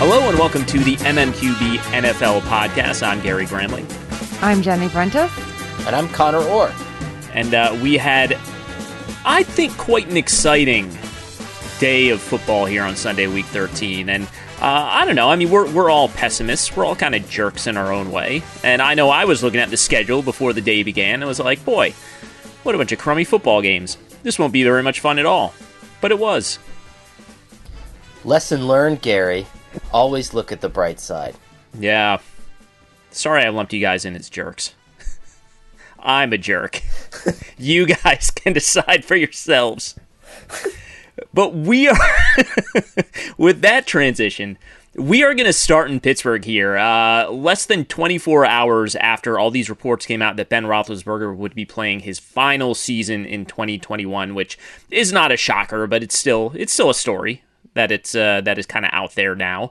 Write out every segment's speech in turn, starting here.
Hello and welcome to the MMQB NFL podcast. I'm Gary Gramling. I'm Jenny Brentis. And I'm Connor Orr. And we had, I think, quite an exciting day of football here on Sunday, Week 13. And I don't know, I mean, we're all pessimists. We're all kind of jerks in our own way. And I know I was looking at the schedule before the day began and was like, boy, what a bunch of crummy football games. This won't be very much fun at all. But it was. Lesson learned, Gary. Always look at the bright side. Yeah. Sorry I lumped you guys in as jerks. I'm a jerk. You guys can decide for yourselves. But we are, with that transition, we are going to start in Pittsburgh here. Less than 24 hours after all these reports came out that Ben Roethlisberger would be playing his final season in 2021, which is not a shocker, but it's still a story that is kind of out there now.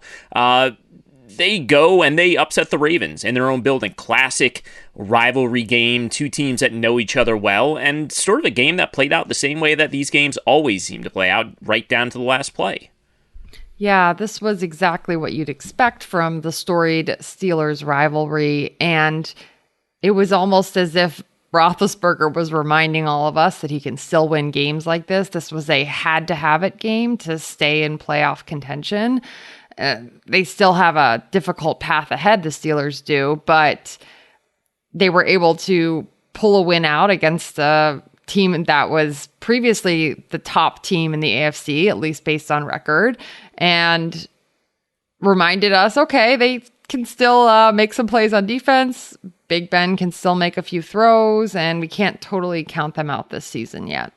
They go and they upset the Ravens in their own building. Classic rivalry game, two teams that know each other well, and sort of a game that played out the same way that these games always seem to play out, right down to the last play. Yeah, this was exactly what you'd expect from the storied Steelers rivalry, and it was almost as if Roethlisberger was reminding all of us that he can still win games like this. This was a had-to-have-it game to stay in playoff contention. They still have a difficult path ahead, the Steelers do, but they were able to pull a win out against a team that was previously the top team in the AFC, at least based on record, and reminded us, okay, they can still make some plays on defense. Big Ben can still make a few throws, and we can't totally count them out this season yet.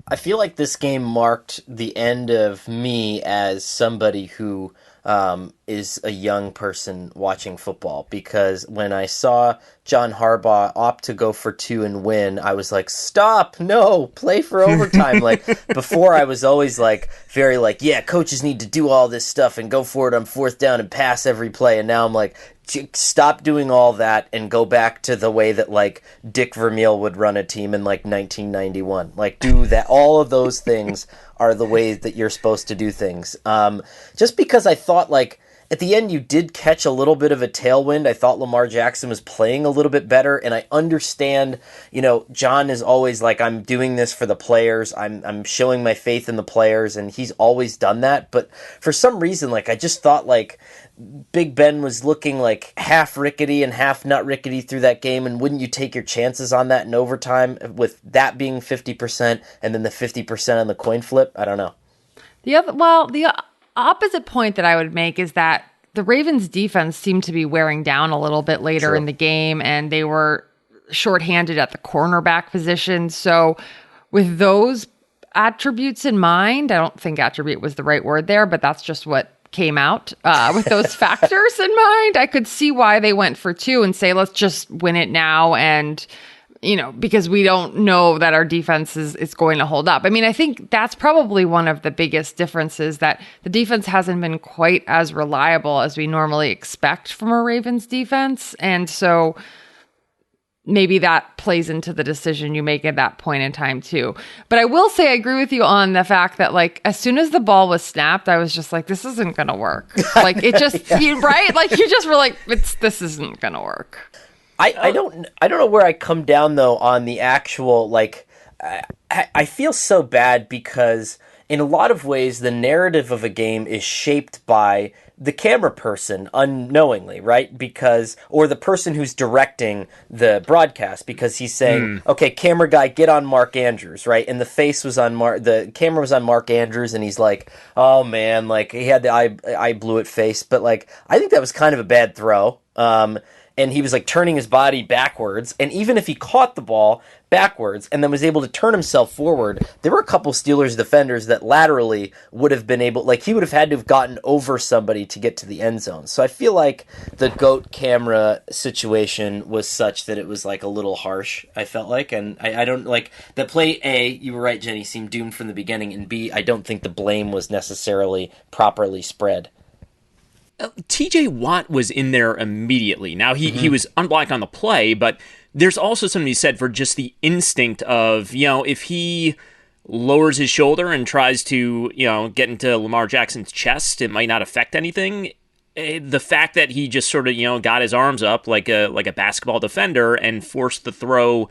I feel like this game marked the end of me as somebody who is a young person watching football, because when I saw John Harbaugh opt to go for two and win, I was like, stop, no, play for overtime. Like, before I was always like, very like, yeah, coaches need to do all this stuff and go for it on fourth down and pass every play. And now I'm like, stop doing all that and go back to the way that like Dick Vermeil would run a team in like 1991. Like, do that. All of those things are the ways that you're supposed to do things. Just because I thought like at the end you did catch a little bit of a tailwind. I thought Lamar Jackson was playing a little bit better, and I understand, John is always like, I'm doing this for the players. I'm showing my faith in the players, and he's always done that. But for some reason, like, I just thought like Big Ben was looking like half rickety and half not rickety through that game, and wouldn't you take your chances on that in overtime with that being 50% and then the 50% on the coin flip? I don't know. The opposite point that I would make is that the Ravens defense seemed to be wearing down a little bit later in the game, and they were shorthanded at the cornerback position. So with those attributes in mind, I don't think attribute was the right word there, but that's just what came out with those factors in mind. I could see why they went for two and say, let's just win it now. And, because we don't know that our defense is going to hold up. I mean, I think that's probably one of the biggest differences, that the defense hasn't been quite as reliable as we normally expect from a Ravens defense. And so maybe that plays into the decision you make at that point in time too. But I will say I agree with you on the fact that, like, as soon as the ball was snapped, I was just like, this isn't going to work. Like, it just, right? Like, you just were like, this isn't going to work. I don't know where I come down though on the actual, like, I feel so bad because in a lot of ways the narrative of a game is shaped by the camera person unknowingly, right? Or the person who's directing the broadcast, because he's saying, okay, camera guy, get on Mark Andrews, right? And the camera was on Mark Andrews, and he's like, oh man, like, he had the I blew it face. But like, I think that was kind of a bad throw. And he was like turning his body backwards. And even if he caught the ball backwards and then was able to turn himself forward, there were a couple Steelers defenders that laterally would have been able, like, he would have had to have gotten over somebody to get to the end zone. So I feel like the GOAT camera situation was such that it was like a little harsh, I felt like. And I don't like the play. A, you were right, Jenny, seemed doomed from the beginning. And B, I don't think the blame was necessarily properly spread. TJ Watt was in there immediately. Now, he was unblocked on the play, but there's also something to be said for just the instinct of, if he lowers his shoulder and tries to, get into Lamar Jackson's chest, it might not affect anything. The fact that he just sort of, got his arms up like a basketball defender and forced the throw,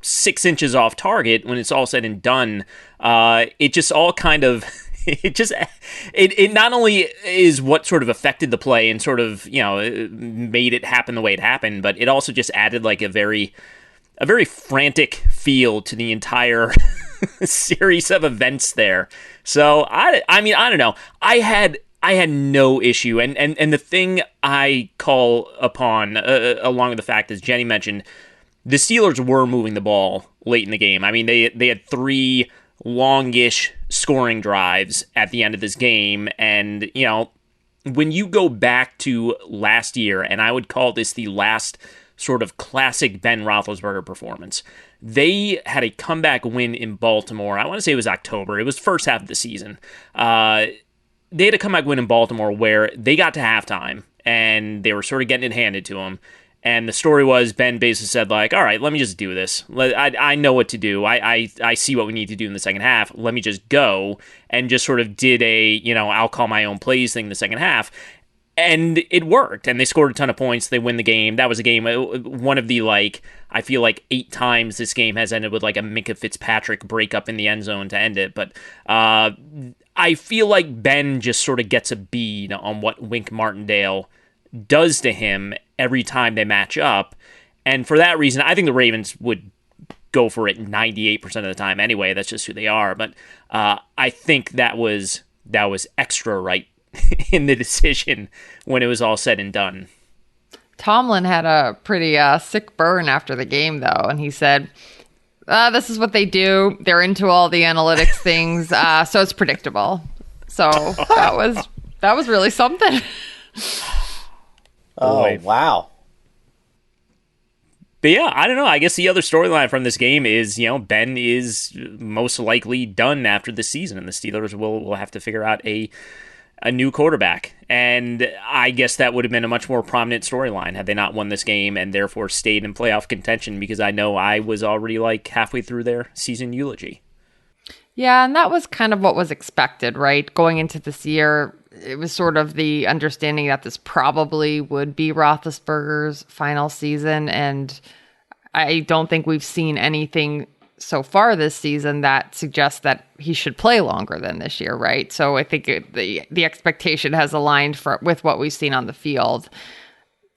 6 inches off target when it's all said and done, it just all kind of... It not only is what sort of affected the play and sort of, made it happen the way it happened, but it also just added like a very frantic feel to the entire series of events there. So I don't know. I had no issue, and the thing I call upon, along with the fact, as Jenny mentioned, the Steelers were moving the ball late in the game. I mean, they had 3 longish scoring drives at the end of this game, and when you go back to last year, and I would call this the last sort of classic Ben Roethlisberger performance, they had a comeback win in Baltimore. I want to say it was October. It was first half of the season. They had a comeback win in Baltimore where they got to halftime and they were sort of getting it handed to them. And the story was Ben basically said, like, all right, let me just do this. I know what to do. I see what we need to do in the second half. Let me just go. And just sort of did a, I'll call my own plays thing in the second half. And it worked. And they scored a ton of points. They win the game. That was a game, one of the, I feel like 8 times this game has ended with, a Minkah Fitzpatrick breakup in the end zone to end it. But I feel like Ben just sort of gets a bead on what Wink Martindale does to him every time they match up. And for that reason, I think the Ravens would go for it 98% of the time anyway. That's just who they are. But I think that was extra right in the decision when it was all said and done. Tomlin had a pretty sick burn after the game, though, and he said, this is what they do. They're into all the analytics things, so it's predictable. So that was really something. Oh, wow. But yeah, I don't know. I guess the other storyline from this game is, Ben is most likely done after the season, and the Steelers will have to figure out a new quarterback. And I guess that would have been a much more prominent storyline had they not won this game and therefore stayed in playoff contention, because I know I was already halfway through their season eulogy. Yeah, and that was kind of what was expected, right? Going into this year, it was sort of the understanding that this probably would be Roethlisberger's final season, and I don't think we've seen anything so far this season that suggests that he should play longer than this year, right? So I think the expectation has aligned with what we've seen on the field.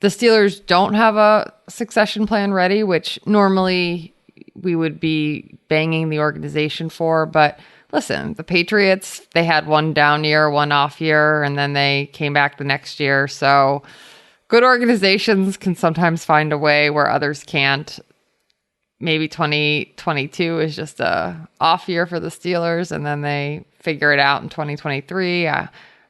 The Steelers don't have a succession plan ready, which normally we would be banging the organization for, but listen, the Patriots, they had one down year, one off year, and then they came back the next year. So good organizations can sometimes find a way where others can't. Maybe 2022 is just a off year for the Steelers, and then they figure it out in 2023.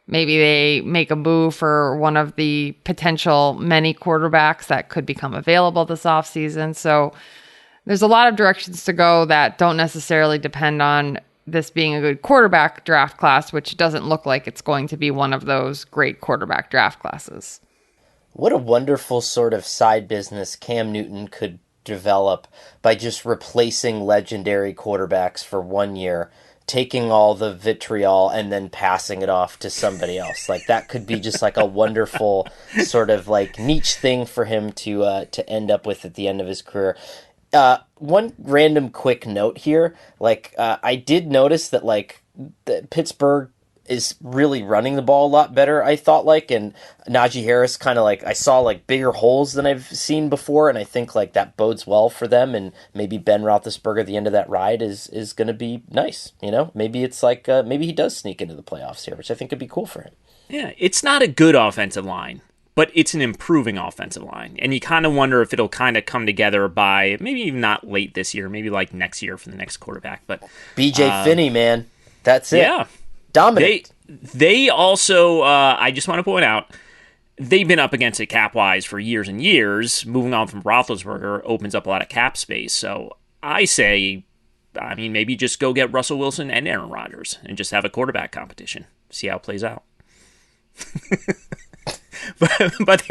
Maybe they make a move for one of the potential many quarterbacks that could become available this offseason. So there's a lot of directions to go that don't necessarily depend on this being a good quarterback draft class, which doesn't look like it's going to be one of those great quarterback draft classes. What a wonderful sort of side business Cam Newton could develop by just replacing legendary quarterbacks for 1 year, taking all the vitriol and then passing it off to somebody else. That could be just a wonderful sort of niche thing for him to end up with at the end of his career. One random quick note here, I did notice that Pittsburgh is really running the ball a lot better, I thought, and Najee Harris kind of I saw bigger holes than I've seen before, and I think that bodes well for them, and maybe Ben Roethlisberger at the end of that ride is going to be nice, maybe it's maybe he does sneak into the playoffs here, which I think could be cool for him. Yeah, it's not a good offensive line, but it's an improving offensive line, and you kind of wonder if it'll kind of come together by maybe even not late this year, maybe next year for the next quarterback. But BJ Finney, man, that's it. Yeah, dominant. They also, I just want to point out, they've been up against it cap-wise for years and years. Moving on from Roethlisberger opens up a lot of cap space. So I say, maybe just go get Russell Wilson and Aaron Rodgers and just have a quarterback competition. See how it plays out. but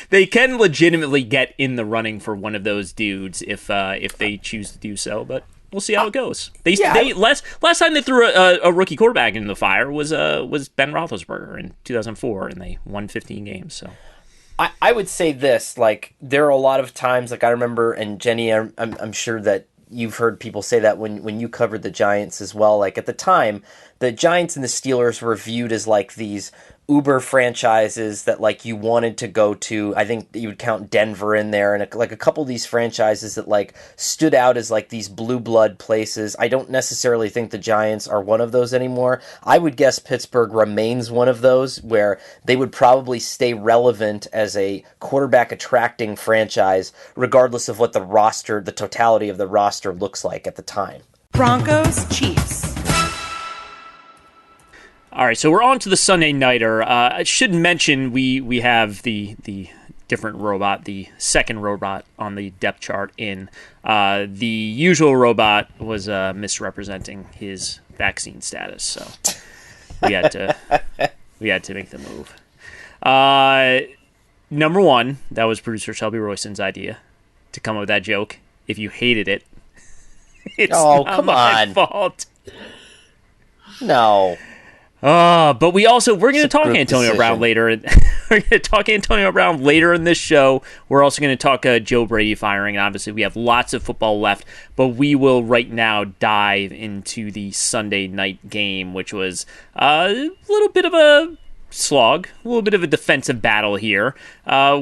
they can legitimately get in the running for one of those dudes if they choose to do so. But We'll see how it goes. Last time they threw a rookie quarterback into the fire was Ben Roethlisberger in 2004, and they won 15 games. So I would say this, like, there are a lot of times, like, I remember, and Jenny, I'm sure that you've heard people say that when you covered the Giants as well. Like, at the time, the Giants and the Steelers were viewed as, like, these uber franchises that, like, you wanted to go to. I think you would count Denver in there, and like a couple of these franchises that, like, stood out as, like, these blue blood places. I don't necessarily think the Giants are one of those anymore. I would guess Pittsburgh remains one of those, where they would probably stay relevant as a quarterback attracting franchise regardless of what the totality of the roster looks like at the time. Broncos, Chiefs. All right, so we're on to the Sunday Nighter. I should mention we have the different robot, the second robot on the depth chart in. The usual robot was misrepresenting his vaccine status, so we had to make the move. Number one, that was producer Shelby Royston's idea to come up with that joke. If you hated it, it's not my fault. No. But we're going to talk Antonio Brown later. We're going to talk Antonio Brown later in this show. We're also going to talk Joe Brady firing. And obviously, we have lots of football left. But we will right now dive into the Sunday night game, which was a little bit of a slog, a little bit of a defensive battle here,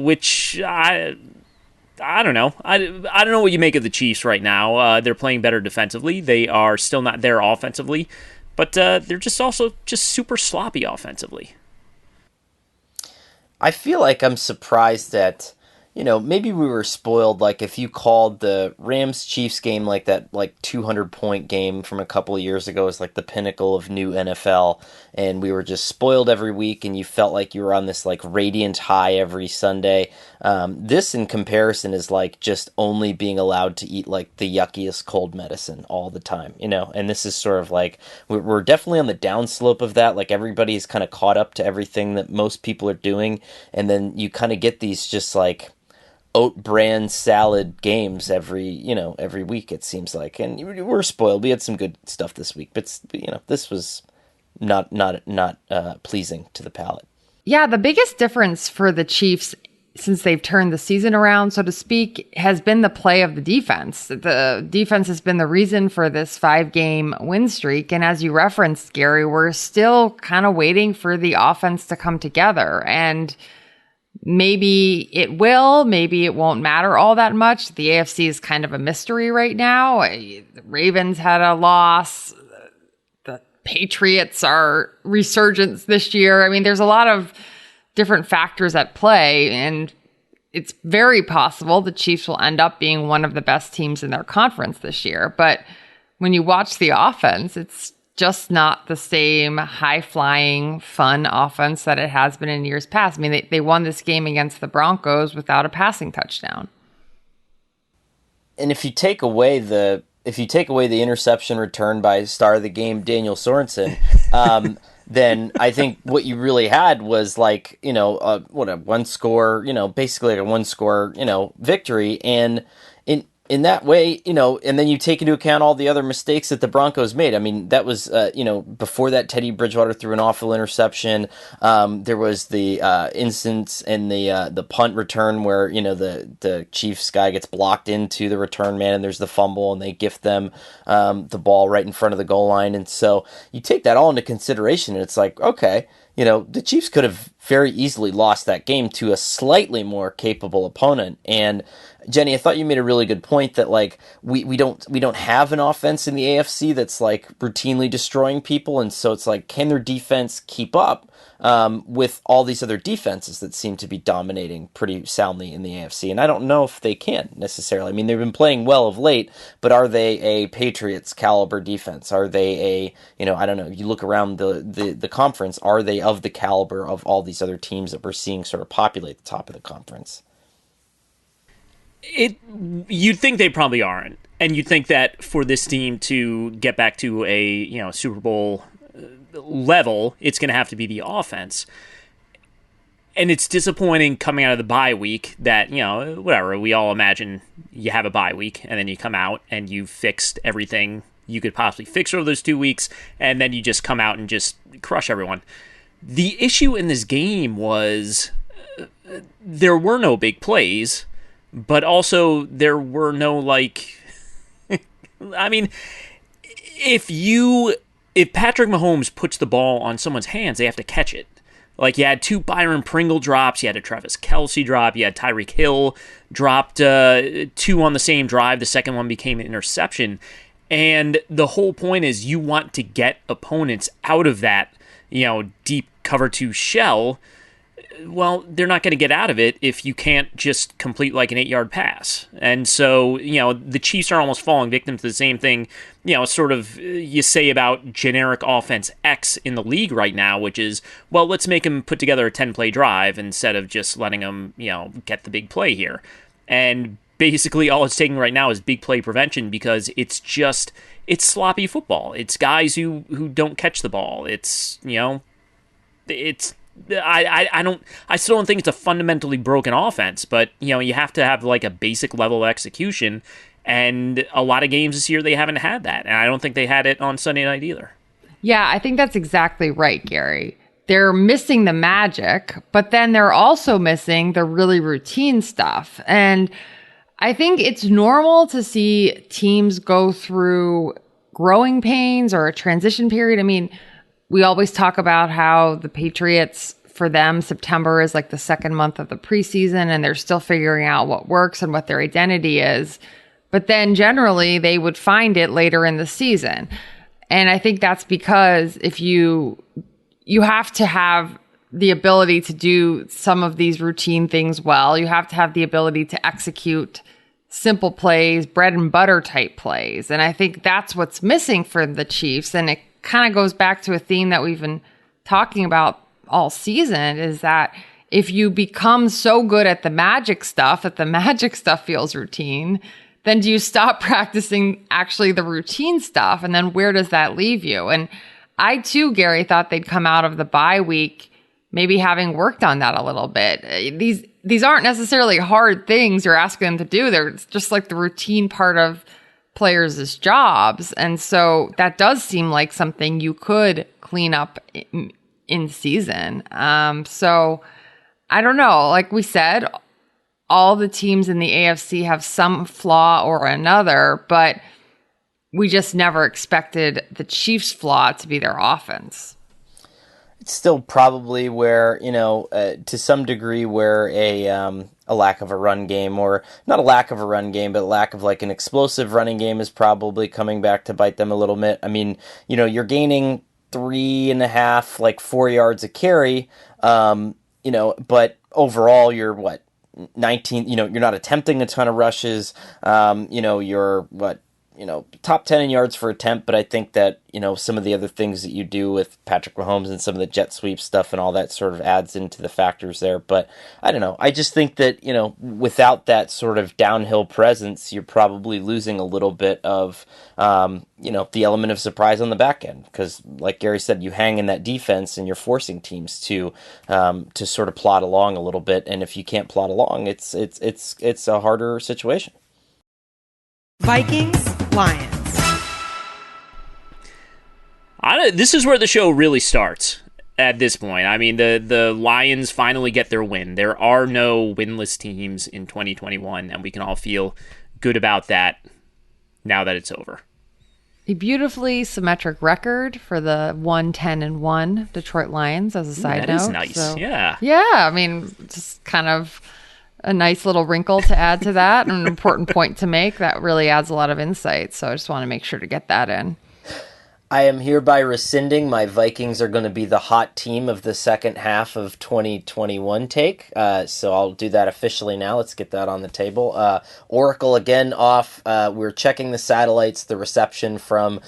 which I don't know. I don't know what you make of the Chiefs right now. They're playing better defensively. They are still not there offensively. But they're just super sloppy offensively. I feel like I'm surprised that, maybe we were spoiled. Like, if you called the Rams-Chiefs game like that, like 200-point game from a couple of years ago as like the pinnacle of new NFL, and we were just spoiled every week, and you felt like you were on this like radiant high every Sunday. This, in comparison, is like just only being allowed to eat like the yuckiest cold medicine all the time, and this is sort of like, we're definitely on the downslope of that. Like, everybody's kind of caught up to everything that most people are doing, and then you kind of get these just like oat bran salad games every week, it seems like. And we're spoiled. We had some good stuff this week, but this was not pleasing to the palate. Yeah, the biggest difference for the Chiefs since they've turned the season around, so to speak, has been the play of the defense. The defense has been the reason for this 5-game win streak. And as you referenced, Gary, we're still kind of waiting for the offense to come together. And maybe it will, maybe it won't matter all that much. The AFC is kind of a mystery right now. The Ravens had a loss. The Patriots are resurgence this year. I mean, there's a lot of different factors at play, and it's very possible the Chiefs will end up being one of the best teams in their conference this year. But when you watch the offense, it's just not the same high-flying, fun offense that it has been in years past. I mean, they won this game against the Broncos without a passing touchdown. And if you take away the interception return by star of the game, Daniel Sorensen, then I think what you really had was like, a one-score, basically like a one-score, victory. And in that way, and then you take into account all the other mistakes that the Broncos made. I mean, that was, before that, Teddy Bridgewater threw an awful interception. There was the instance in the punt return where, the Chiefs guy gets blocked into the return man, and there's the fumble, and they gift them the ball right in front of the goal line. And so you take that all into consideration, and it's like, okay, the Chiefs could have very easily lost that game to a slightly more capable opponent. And Jenny, I thought you made a really good point that like we don't have an offense in the AFC that's like routinely destroying people, and so it's like, can their defense keep up with all these other defenses that seem to be dominating pretty soundly in the AFC? And I don't know if they can necessarily. I mean, they've been playing well of late, but are they a Patriots caliber defense? Are they I don't know. You look around the conference, are they of the caliber of all these other teams that we're seeing sort of populate the top of the conference? You'd think they probably aren't, and you'd think that for this team to get back to a Super Bowl level, it's going to have to be the offense. And it's disappointing coming out of the bye week that, whatever, we all imagine you have a bye week and then you come out and you've fixed everything you could possibly fix over those 2 weeks, and then you just come out and just crush everyone. The issue in this game was there were no big plays, but also there were no, I mean, if Patrick Mahomes puts the ball on someone's hands, they have to catch it. Like, you had 2 Byron Pringle drops, you had a Travis Kelce drop, you had Tyreek Hill dropped 2 on the same drive. The second one became an interception. And the whole point is you want to get opponents out of that, deep cover 2 shell. Well, they're not going to get out of it if you can't just complete like an 8-yard pass. And so, the Chiefs are almost falling victim to the same thing, sort of you say about generic offense X in the league right now, which is, well, let's make them put together a 10-play drive instead of just letting them, get the big play here. And basically all it's taking right now is big play prevention because it's sloppy football. It's guys who don't catch the ball. I still don't think it's a fundamentally broken offense, but you have to have like a basic level of execution, and a lot of games this year they haven't had that, and I don't think they had it on Sunday night either. Yeah, I think that's exactly right, Gary. They're missing the magic, but then they're also missing the really routine stuff. And I think it's normal to see teams go through growing pains or a transition period. I mean, we always talk about how the Patriots, for them, September is like the second month of the preseason, and they're still figuring out what works and what their identity is. But then generally they would find it later in the season. And I think that's because if you have to have the ability to do some of these routine things well. You have to have the ability to execute simple plays, bread and butter type plays. And I think that's what's missing for the Chiefs. And it kind of goes back to a theme that we've been talking about all season, is that if you become so good at the magic stuff that the magic stuff feels routine, then do you stop practicing actually the routine stuff? And then where does that leave you? And I too, Gary, thought they'd come out of the bye week maybe having worked on that a little bit. These aren't necessarily hard things you're asking them to do. They're just like the routine part of players' jobs. And so that does seem like something you could clean up in season. So I don't know. Like we said, all the teams in the AFC have some flaw or another, but we just never expected the Chiefs' flaw to be their offense. It's still probably where, to some degree, where a lack of a run game, or not a lack of a run game, but a lack of like an explosive running game is probably coming back to bite them a little bit. I mean, you're gaining 3.5, 4 yards a carry, but overall you're 19, you're not attempting a ton of rushes. You're top 10 in yards for attempt, but I think that, some of the other things that you do with Patrick Mahomes and some of the jet sweep stuff and all that sort of adds into the factors there. But I don't know. I just think that, without that sort of downhill presence, you're probably losing a little bit of, the element of surprise on the back end. Because like Gary said, you hang in that defense and you're forcing teams to sort of plod along a little bit. And if you can't plod along, it's a harder situation. Vikings, Lions. This is where the show really starts at this point. I mean, the Lions finally get their win. There are no winless teams in 2021, and we can all feel good about that now that it's over. A beautifully symmetric record for the 1-10-1 Detroit Lions, as a side note. That is nice, so, yeah. Yeah, I mean, just kind of a nice little wrinkle to add to that, and an important point to make that really adds a lot of insight. So I just want to make sure to get that in. I am hereby rescinding my Vikings are going to be the hot team of the second half of 2021 take. So I'll do that officially now. Let's get that on the table. Oracle again off. We're checking the satellites, the reception from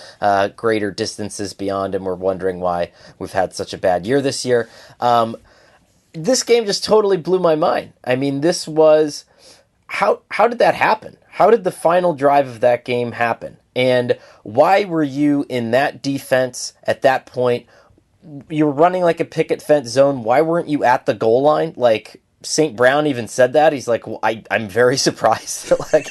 greater distances beyond, and we're wondering why we've had such a bad year this year. This game just totally blew my mind. I mean, this was... How did that happen? How did the final drive of that game happen? And why were you in that defense at that point? you were running like a picket fence zone. Why weren't you at the goal line? Like, St. Brown even said that. He's like, well, I'm very surprised that, like,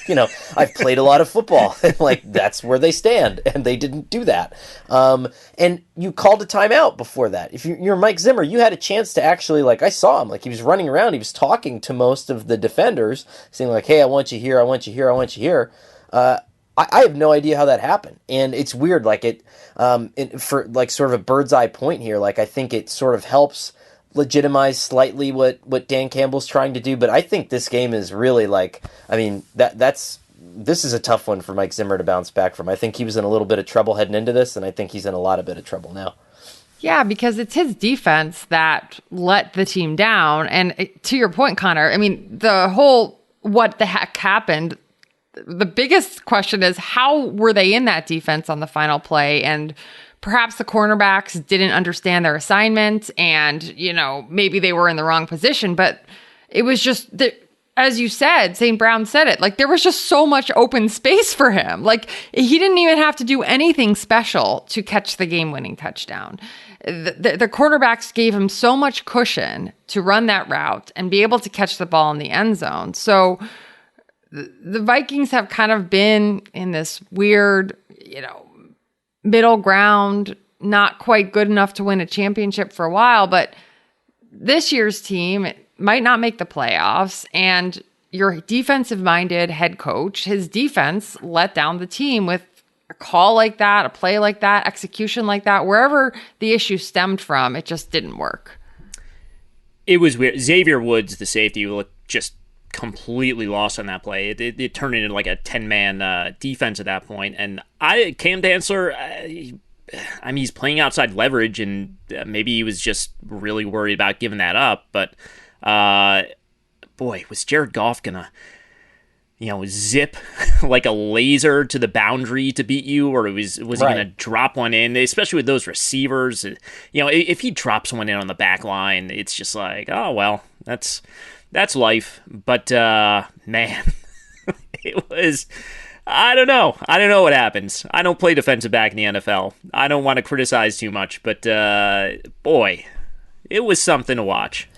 I've played a lot of football, and, like, that's where they stand, and they didn't do that. And you called a timeout before that. If you're Mike Zimmer, you had a chance to actually, like, I saw him, like, he was running around, he was talking to most of the defenders, saying, like, hey, I want you here, I want you here, I want you here. I have no idea how that happened, and it's weird, like, for, like, sort of a bird's eye point here, like, I think it sort of helps legitimize slightly what Dan Campbell's trying to do, but I think this game is really, like, I mean, this is a tough one for Mike Zimmer to bounce back from. I think he was in a little bit of trouble heading into this, and I think he's in a lot of bit of trouble now. Yeah, because it's his defense that let the team down, and to your point, Connor, I mean, the whole what the heck happened, the biggest question is how were they in that defense on the final play, and perhaps the cornerbacks didn't understand their assignment and, maybe they were in the wrong position, but it was just that, as you said, St. Brown said it, like there was just so much open space for him. Like he didn't even have to do anything special to catch the game-winning touchdown. The quarterbacks gave him so much cushion to run that route and be able to catch the ball in the end zone. So the Vikings have kind of been in this weird, middle ground, not quite good enough to win a championship for a while, but this year's team might not make the playoffs, and your defensive-minded head coach, his defense let down the team with a call like that, a play like that, execution like that. Wherever the issue stemmed from, it just didn't work. It was weird. Xavier Woods, the safety, looked just completely lost on that play. It turned into like a 10-man defense at that point. And Cam Dantzler, I mean, he's playing outside leverage, and maybe he was just really worried about giving that up. But boy, was Jared Goff gonna, zip like a laser to the boundary to beat you, or was he gonna drop one in? Especially with those receivers, if he drops one in on the back line, it's just like, oh well, that's life. But man, it was. I don't know what happens. I don't play defensive back in the NFL. I don't want to criticize too much, but boy, it was something to watch.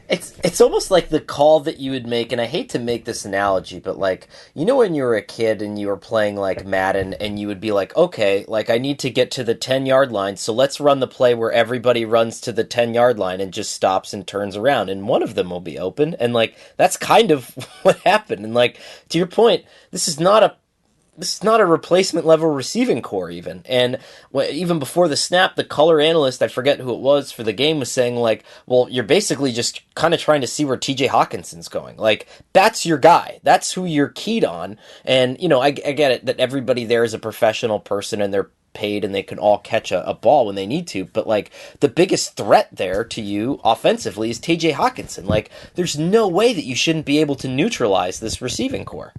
It's almost like the call that you would make, and I hate to make this analogy, but like, when you were a kid and you were playing like Madden, and you would be like, okay, like I need to get to the 10-yard line, so let's run the play where everybody runs to the 10-yard line and just stops and turns around, and one of them will be open, and like, that's kind of what happened. And like, to your point, this is not a replacement level receiving core even. And even before the snap, the color analyst, I forget who it was for the game, was saying like, well, you're basically just kind of trying to see where TJ Hawkinson's going. Like, that's your guy. That's who you're keyed on. And, I get it that everybody there is a professional person and they're paid and they can all catch a ball when they need to. But like, the biggest threat there to you offensively is TJ Hawkinson. Like, there's no way that you shouldn't be able to neutralize this receiving core.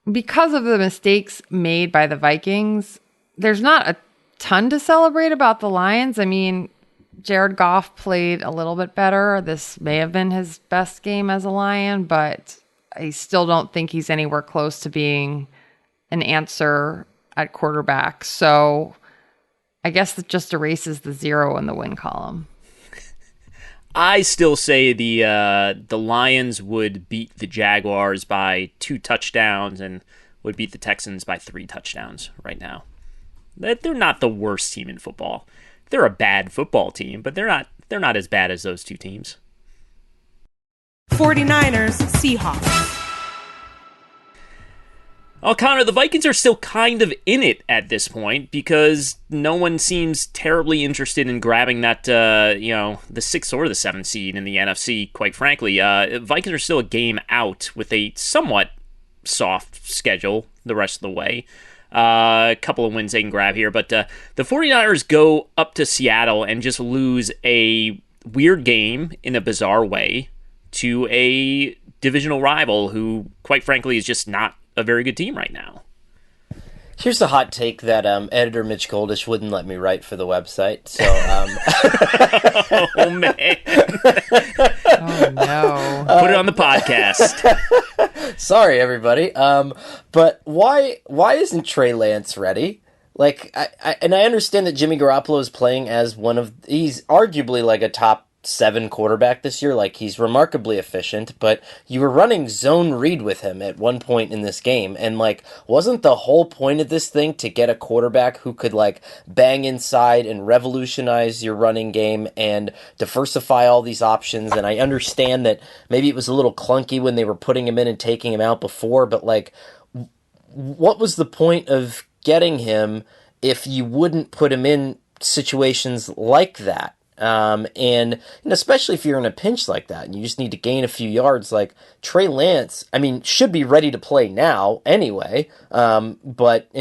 Because of the mistakes made by the Vikings, there's not a ton to celebrate about the Lions. I mean, Jared Goff played a little bit better. This may have been his best game as a Lion, but I still don't think he's anywhere close to being an answer at quarterback. So I guess it just erases the 0 in the win column. I still say the Lions would beat the Jaguars by 2 touchdowns and would beat the Texans by 3 touchdowns right now. They're not the worst team in football. They're a bad football team, but they're not as bad as those 2 teams. 49ers, Seahawks. Oh, Connor, the Vikings are still kind of in it at this point because no one seems terribly interested in grabbing that, the 6th or the 7th seed in the NFC, quite frankly. Vikings are still a game out with a somewhat soft schedule the rest of the way. A couple of wins they can grab here, but the 49ers go up to Seattle and just lose a weird game in a bizarre way to a divisional rival who, quite frankly, is just not a very good team right now. Here's a hot take that editor Mitch Goldish wouldn't let me write for the website. So, oh man! Oh no! Put it on the podcast. Sorry, everybody. But why isn't Trey Lance ready? Like, and I understand that Jimmy Garoppolo is playing as he's arguably like a top 7 quarterback this year. Like, he's remarkably efficient, but you were running zone read with him at one point in this game. And like, wasn't the whole point of this thing to get a quarterback who could like bang inside and revolutionize your running game and diversify all these options? And I understand that maybe it was a little clunky when they were putting him in and taking him out before, but like, what was the point of getting him if you wouldn't put him in situations like that? And especially if you're in a pinch like that and you just need to gain a few yards, like Trey Lance, I mean, should be ready to play now anyway. And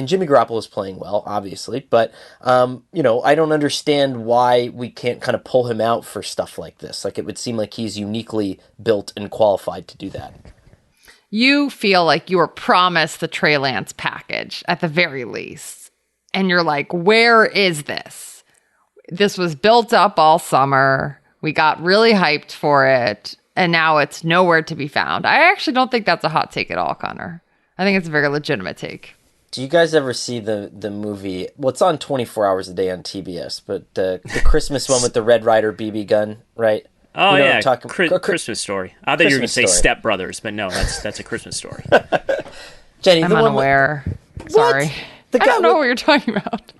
Jimmy Garoppolo is playing well, obviously, but, I don't understand why we can't kind of pull him out for stuff like this. Like, it would seem like he's uniquely built and qualified to do that. You feel like you were promised the Trey Lance package at the very least. And you're like, where is this? This was built up all summer. We got really hyped for it. And now it's nowhere to be found. I actually don't think that's a hot take at all, Connor. I think it's a very legitimate take. Do you guys ever see the movie? Well, it's on 24 hours a day on TBS, but the Christmas one with the Red Ryder BB gun, right? Oh, yeah, Christmas Story. I thought you were going to say Step Brothers, but no, that's a Christmas Story. Jenny, I'm unaware. Sorry. I don't know what you're talking about.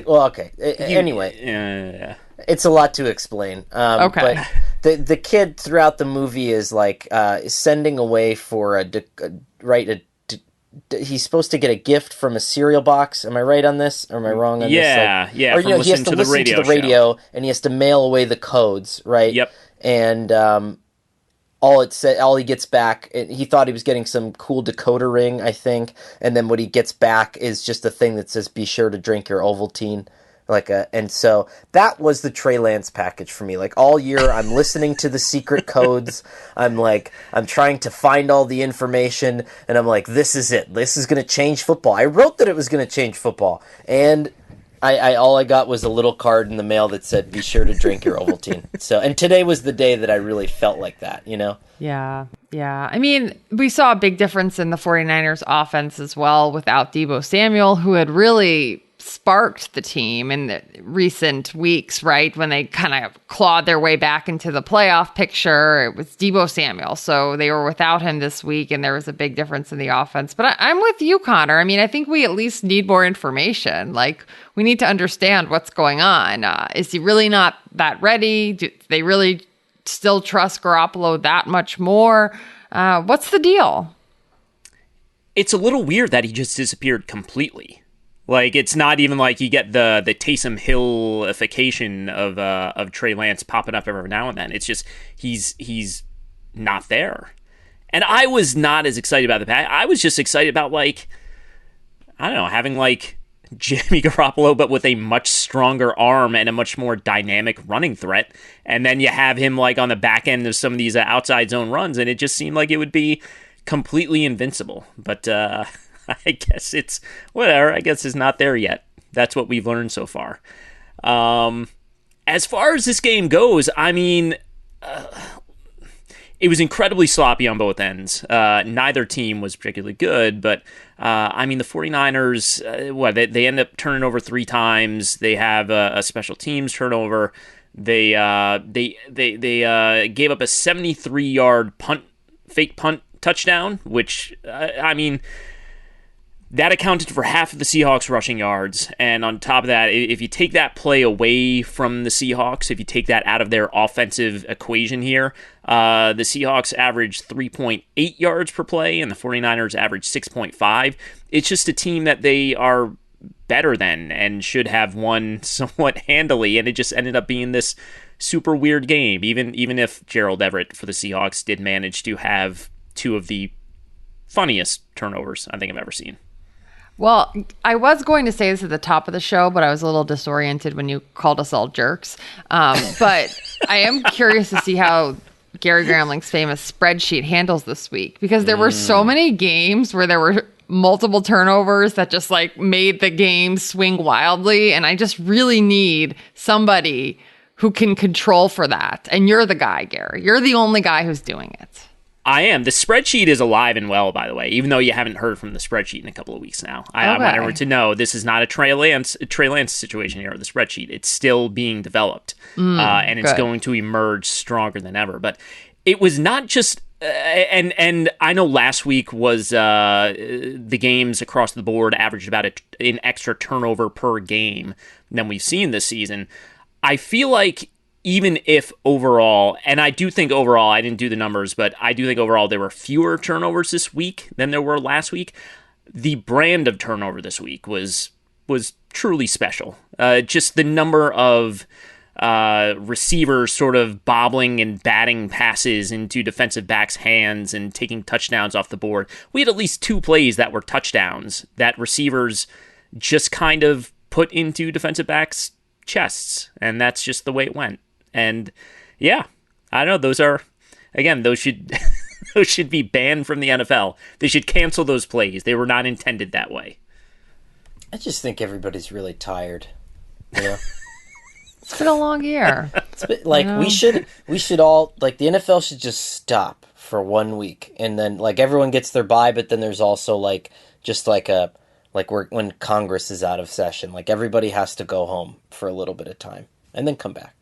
Okay. Anyway, yeah. It's a lot to explain. Okay. But the kid throughout the movie is like sending away for he's supposed to get a gift from a cereal box. Am I right on this? Or am I wrong on this? Yeah. Or, he has to listen to the radio and he has to mail away the codes, right? Yep. And all he gets back, he thought he was getting some cool decoder ring, I think, and then what he gets back is just a thing that says, "Be sure to drink your Ovaltine." And so that was the Trey Lance package for me. Like, all year, I'm listening to the secret codes. I'm trying to find all the information, and I'm like, this is it. This is going to change football. I wrote that it was going to change football, and all I got was a little card in the mail that said, "Be sure to drink your Ovaltine." So, and today was the day that I really felt like that, Yeah. I mean, we saw a big difference in the 49ers offense as well without Deebo Samuel, who had really sparked the team in the recent weeks, right? When they kind of clawed their way back into the playoff picture, it was Deebo Samuel. So they were without him this week, and there was a big difference in the offense. But I'm with you, Connor. I mean, I think we at least need more information. Like, we need to understand what's going on. Is he really not that ready? Do they really still trust Garoppolo that much more? What's the deal? It's a little weird that he just disappeared completely. Like, it's not even like you get the Taysom Hill-ification of Trey Lance popping up every now and then. It's just he's not there. And I was not as excited about the pack. I was just excited about, like, I don't know, having like Jimmy Garoppolo, but with a much stronger arm and a much more dynamic running threat. And then you have him like on the back end of some of these outside zone runs, and it just seemed like it would be completely invincible. But I guess it's whatever. I guess it's not there yet. That's what we've learned so far. As far as this game goes, I mean, it was incredibly sloppy on both ends. Neither team was particularly good, but I mean, the 49ers, they end up turning over 3 times. They have a special teams turnover. They gave up a 73-yard fake punt touchdown, which I mean, that accounted for half of the Seahawks rushing yards. And on top of that, if you take that play away from the Seahawks, if you take that out of their offensive equation here, the Seahawks averaged 3.8 yards per play and the 49ers averaged 6.5. It's just a team that they are better than and should have won somewhat handily. And it just ended up being this super weird game, even if Gerald Everett for the Seahawks did manage to have 2 of the funniest turnovers I think I've ever seen. Well, I was going to say this at the top of the show, but I was a little disoriented when you called us all jerks. But I am curious to see how Gary Gramling's famous spreadsheet handles this week, because there were so many games where there were multiple turnovers that just like made the game swing wildly. And I just really need somebody who can control for that. And you're the guy, Gary. You're the only guy who's doing it. I am. The spreadsheet is alive and well, by the way, even though you haven't heard from the spreadsheet in a couple of weeks now. I want everyone to know this is not a Trey Lance situation here, the spreadsheet. It's still being developed, and it's going to emerge stronger than ever. But it was not just... and I know last week was the games across the board averaged about an extra turnover per game than we've seen this season. I feel like even if overall, and I do think overall, I didn't do the numbers, but I do think overall there were fewer turnovers this week than there were last week. The brand of turnover this week was truly special. Just the number of receivers sort of bobbling and batting passes into defensive backs' hands and taking touchdowns off the board. We had at least 2 plays that were touchdowns that receivers just kind of put into defensive backs' chests, and that's just the way it went. And yeah, I don't know, those should those should be banned from the NFL. They should cancel those plays. They were not intended that way. I just think everybody's really tired, you know? It's been a long year. We should all, like, the NFL should just stop for 1 week, and then, like, everyone gets their bye, but then there's also, like, just like when Congress is out of session, like, everybody has to go home for a little bit of time and then come back.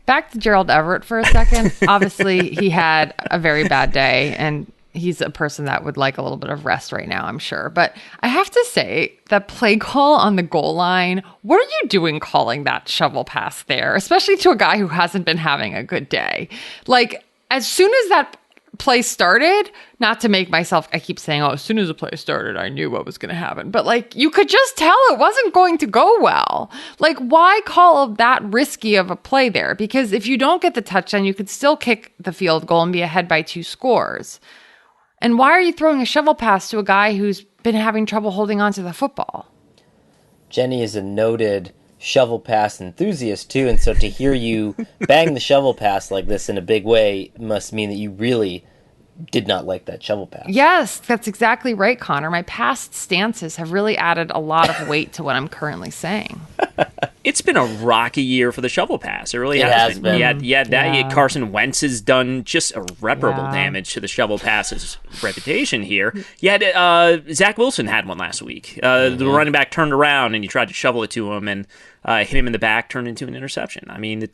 Back to Gerald Everett for a second. Obviously, he had a very bad day, and he's a person that would like a little bit of rest right now, I'm sure. But I have to say, that play call on the goal line, what are you doing calling that shovel pass there, especially to a guy who hasn't been having a good day? Like, as soon as that play started, not to make myself, I keep saying, as soon as the play started, I knew what was going to happen. But, like, you could just tell it wasn't going to go well. Like, why call that risky of a play there? Because if you don't get the touchdown, you could still kick the field goal and be ahead by 2 scores. And why are you throwing a shovel pass to a guy who's been having trouble holding on to the football? Jenny is a noted shovel pass enthusiast too, and so to hear you bang the shovel pass like this in a big way must mean that you really did not like that shovel pass. Yes, that's exactly right, Connor. My past stances have really added a lot of weight to what I'm currently saying. It's been a rocky year for the shovel pass. It really has been. Carson Wentz has done just irreparable damage to the shovel pass's reputation here. Zach Wilson had one last week. The running back turned around and you tried to shovel it to him and hit him in the back, turned into an interception. I mean,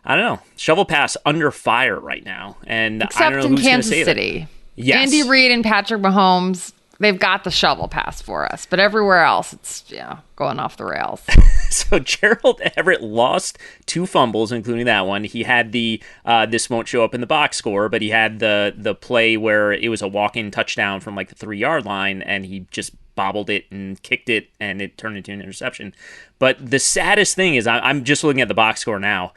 I don't know. Shovel pass under fire right now. And except I don't know who's going to say Kansas City. That. Yes. Andy Reid and Patrick Mahomes, they've got the shovel pass for us. But everywhere else, it's going off the rails. So Gerald Everett lost 2 fumbles, including that one. He had the this won't show up in the box score, but he had the play where it was a walk-in touchdown from like the 3-yard line, and he just bobbled it and kicked it, and it turned into an interception. But the saddest thing is, I'm just looking at the box score now.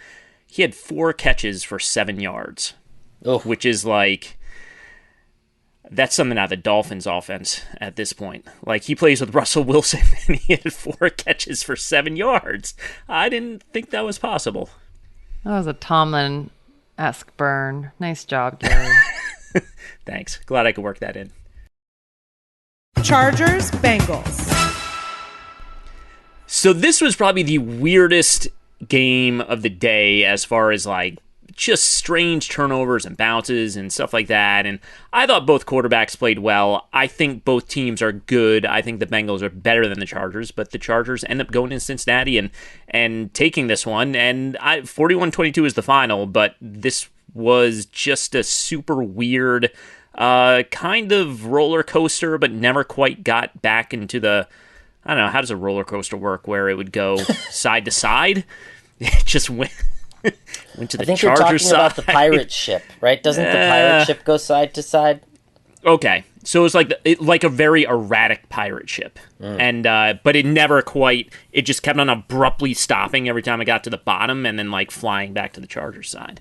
He had 4 catches for 7 yards, which is like, that's something out of the Dolphins offense at this point. Like, he plays with Russell Wilson, and he had 4 catches for 7 yards. I didn't think that was possible. That was a Tomlin-esque burn. Nice job, Gary. Thanks. Glad I could work that in. Chargers, Bengals. So this was probably the weirdest game of the day as far as like just strange turnovers and bounces and stuff like that. And I thought both quarterbacks played well. I think both teams are good. I think the Bengals are better than the Chargers, but the Chargers end up going to Cincinnati and taking this one. And 41-22 is the final, but this was just a super weird kind of roller coaster, but never quite got back into the, I don't know, how does a roller coaster work where it would go side to side? It just went to the Chargers side. I think you're talking about the pirate ship, right? Doesn't the pirate ship go side to side? Okay, so it's like a very erratic pirate ship, and but it never quite. It just kept on abruptly stopping every time it got to the bottom, and then like flying back to the Chargers side.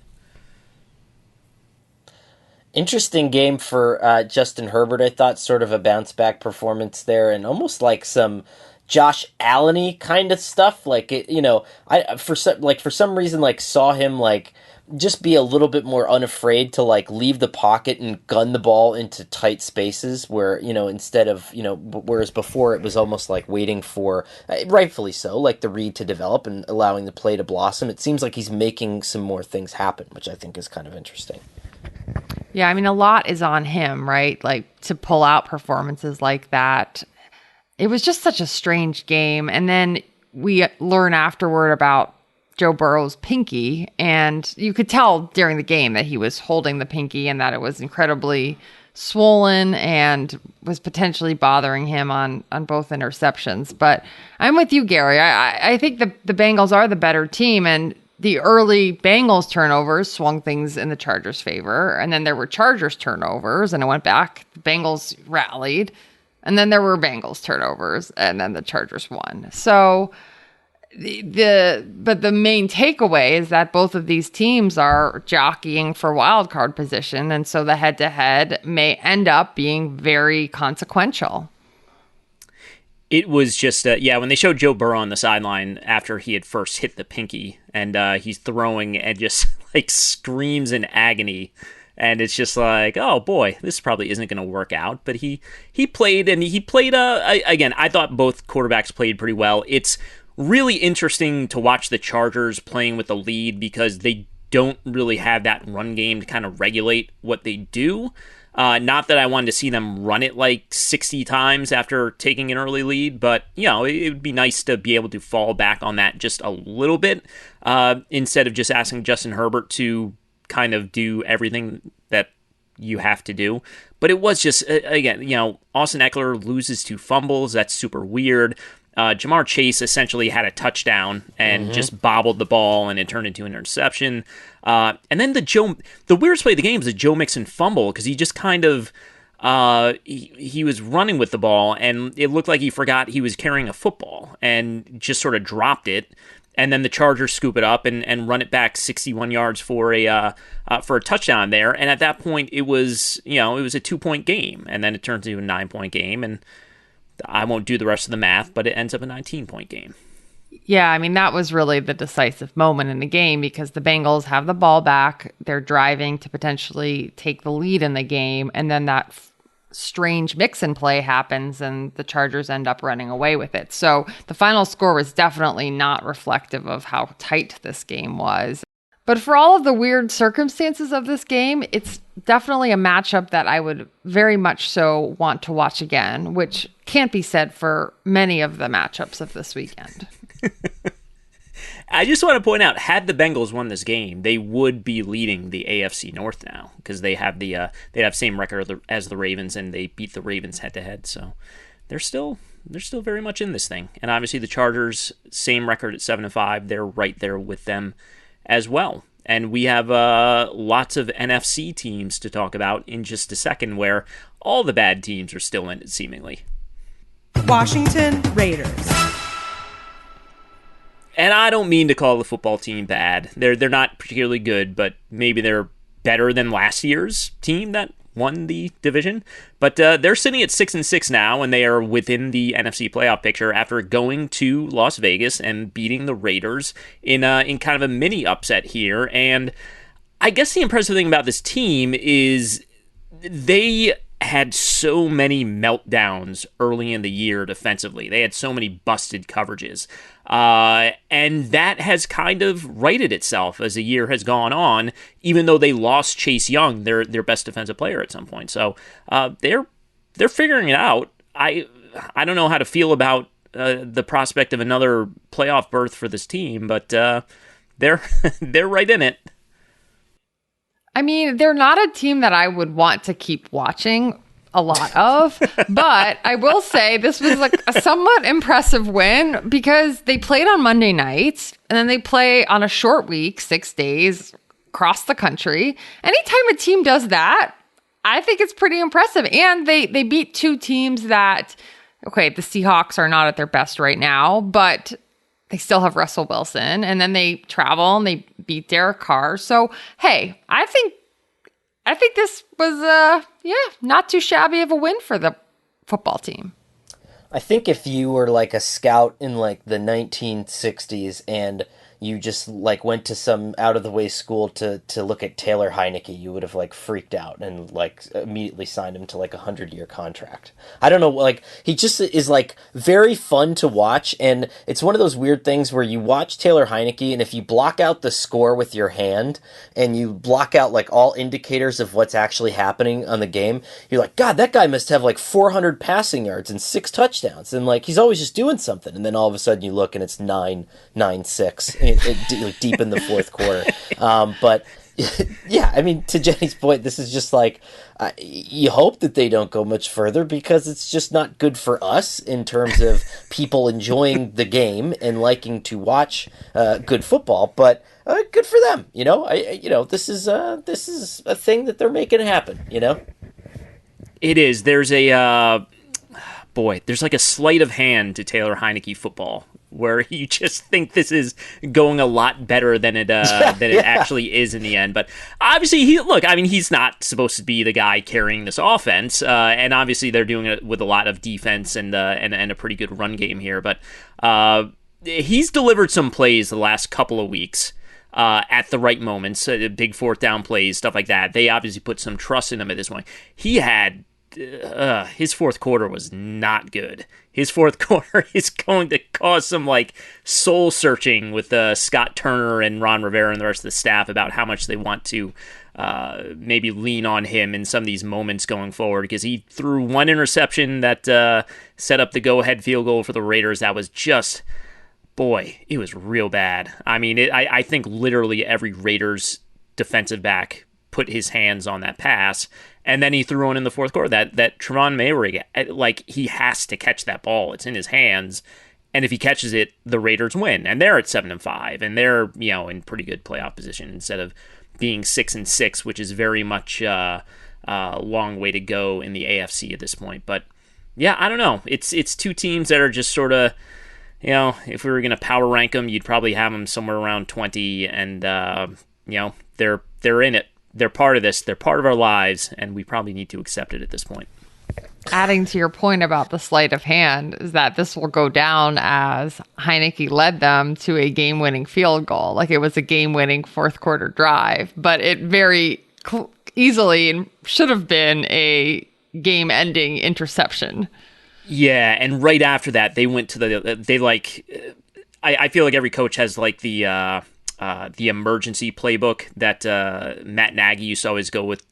Interesting game for Justin Herbert. I thought sort of a bounce back performance there, and almost like some Josh Allen-y kind of stuff. Like I for some reason like saw him like just be a little bit more unafraid to like leave the pocket and gun the ball into tight spaces where instead of whereas before it was almost like waiting for rightfully so like the read to develop and allowing the play to blossom. It seems like he's making some more things happen, which I think is kind of interesting. Yeah, I mean, a lot is on him, right? Like, to pull out performances like that. It was just such a strange game. And then we learn afterward about Joe Burrow's pinky, and you could tell during the game that he was holding the pinky and that it was incredibly swollen and was potentially bothering him on both interceptions. But I'm with you, Gary. I think the Bengals are the better team, and the early Bengals turnovers swung things in the Chargers' favor, and then there were Chargers turnovers, and it went back. The Bengals rallied, and then there were Bengals turnovers, and then the Chargers won. So but the main takeaway is that both of these teams are jockeying for wild card position, and so the head-to-head may end up being very consequential. It was just, when they showed Joe Burrow on the sideline after he had first hit the pinky, and he's throwing and just like screams in agony, and it's just like, oh boy, this probably isn't going to work out. But he played, and he played. Again, I thought both quarterbacks played pretty well. It's really interesting to watch the Chargers playing with the lead because they don't really have that run game to kind of regulate what they do. Not that I wanted to see them run it like 60 times after taking an early lead, but, it would be nice to be able to fall back on that just a little bit instead of just asking Justin Herbert to kind of do everything that you have to do. But it was just, again, Austin Eckler loses 2 fumbles. That's super weird. Jamar Chase essentially had a touchdown and just bobbled the ball, and it turned into an interception. And then the weirdest play of the game is the Joe Mixon fumble, because he just kind of he was running with the ball, and it looked like he forgot he was carrying a football and just sort of dropped it. And then the Chargers scoop it up and run it back 61 yards for a touchdown there. And at that point, it was a 2-point game, and then it turns into a 9-point game, and I won't do the rest of the math, but it ends up a 19-point game. Yeah, I mean, that was really the decisive moment in the game because the Bengals have the ball back. They're driving to potentially take the lead in the game, and then that strange mix-and play happens, and the Chargers end up running away with it. So the final score was definitely not reflective of how tight this game was. But for all of the weird circumstances of this game, it's definitely a matchup that I would very much so want to watch again, which can't be said for many of the matchups of this weekend. I just want to point out, had the Bengals won this game, they would be leading the AFC North now because they have they have same record as the Ravens, and they beat the Ravens head to head. So they're still very much in this thing. And obviously the Chargers, same record at 7-5. They're right there with them as well. And we have lots of NFC teams to talk about in just a second, where all the bad teams are still in it, seemingly. Washington Raiders. And I don't mean to call the football team bad. They're not particularly good, but maybe they're better than last year's team that won the division. But they're sitting at 6-6 now, and they are within the NFC playoff picture after going to Las Vegas and beating the Raiders in kind of a mini upset here. And I guess the impressive thing about this team is they had so many meltdowns early in the year defensively. They had so many busted coverages. And that has kind of righted itself as the year has gone on, even though they lost Chase Young, their best defensive player at some point. So they're figuring it out. I don't know how to feel about the prospect of another playoff berth for this team, but they're right in it. I mean, they're not a team that I would want to keep watching a lot of, but I will say this was like a somewhat impressive win because they played on Monday nights and then they play on a short week, 6 days across the country. Anytime a team does that, I think it's pretty impressive. And they beat 2 teams that, okay, the Seahawks are not at their best right now, but they still have Russell Wilson, and then they travel and they beat Derek Carr. So, hey, I think this was, not too shabby of a win for the football team. I think if you were like a scout in like the 1960s and you just like went to some out of the way school to look at Taylor Heineke, you would have like freaked out and like immediately signed him to like a 100-year contract. I don't know, like he just is like very fun to watch, and it's one of those weird things where you watch Taylor Heineke, and if you block out the score with your hand and you block out like all indicators of what's actually happening on the game, you're like, God, that guy must have like 400 passing yards and 6 touchdowns, and like he's always just doing something. And then all of a sudden you look and it's 9-6 deep in the fourth quarter. But yeah, I mean, to Jenny's point, this is just like you hope that they don't go much further, because it's just not good for us in terms of people enjoying the game and liking to watch good football. But good for them, you know. This is a thing that they're making happen, you know. It is. There's a there's like a sleight of hand to Taylor Heineke football, where you just think this is going a lot better than it actually is in the end. But obviously, he's not supposed to be the guy carrying this offense, and obviously they're doing it with a lot of defense and a pretty good run game here. But he's delivered some plays the last couple of weeks at the right moments, big fourth down plays, stuff like that. They obviously put some trust in him at this point. He had his fourth quarter was not good. His fourth quarter is going to cause some like soul searching with Scott Turner and Ron Rivera and the rest of the staff about how much they want to maybe lean on him in some of these moments going forward, because he threw one interception that set up the go-ahead field goal for the Raiders. That was just, it was real bad. I mean, I think literally every Raiders defensive back put his hands on that pass. And then he threw one in the fourth quarter that Trevon Mayrig, like, he has to catch that ball. It's in his hands. And if he catches it, the Raiders win. And they're at 7-5. And they're, in pretty good playoff position instead of being 6-6, which is very much a long way to go in the AFC at this point. But, yeah, I don't know. It's two teams that are just sort of, if we were going to power rank them, you'd probably have them somewhere around 20. And, they're in it. They're part of this. They're part of our lives, and we probably need to accept it at this point. Adding to your point about the sleight of hand is that this will go down as Heineke led them to a game-winning field goal. Like, it was a game-winning fourth quarter drive, but it very easily should have been a game-ending interception. Yeah, and right after that, they went to I feel like every coach has like the emergency playbook that Matt Nagy used to always go with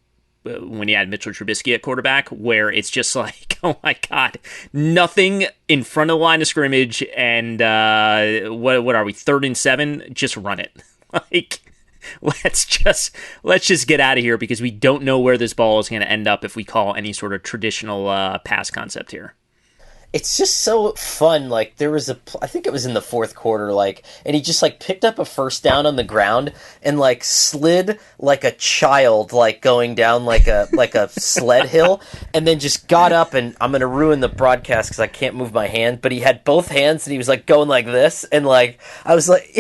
when he had Mitchell Trubisky at quarterback, where it's just like, oh my God, nothing in front of the line of scrimmage, and what are we, 3rd and 7? Just run it. Like, let's just get out of here, because we don't know where this ball is going to end up if we call any sort of traditional pass concept here. It's just so fun. Like, there was I think it was in the fourth quarter, like, and he just like picked up a first down on the ground and like slid like a child, like going down like a sled hill, and then just got up, and I'm gonna ruin the broadcast because I can't move my hand, but he had both hands and he was like going like this, and like I was like,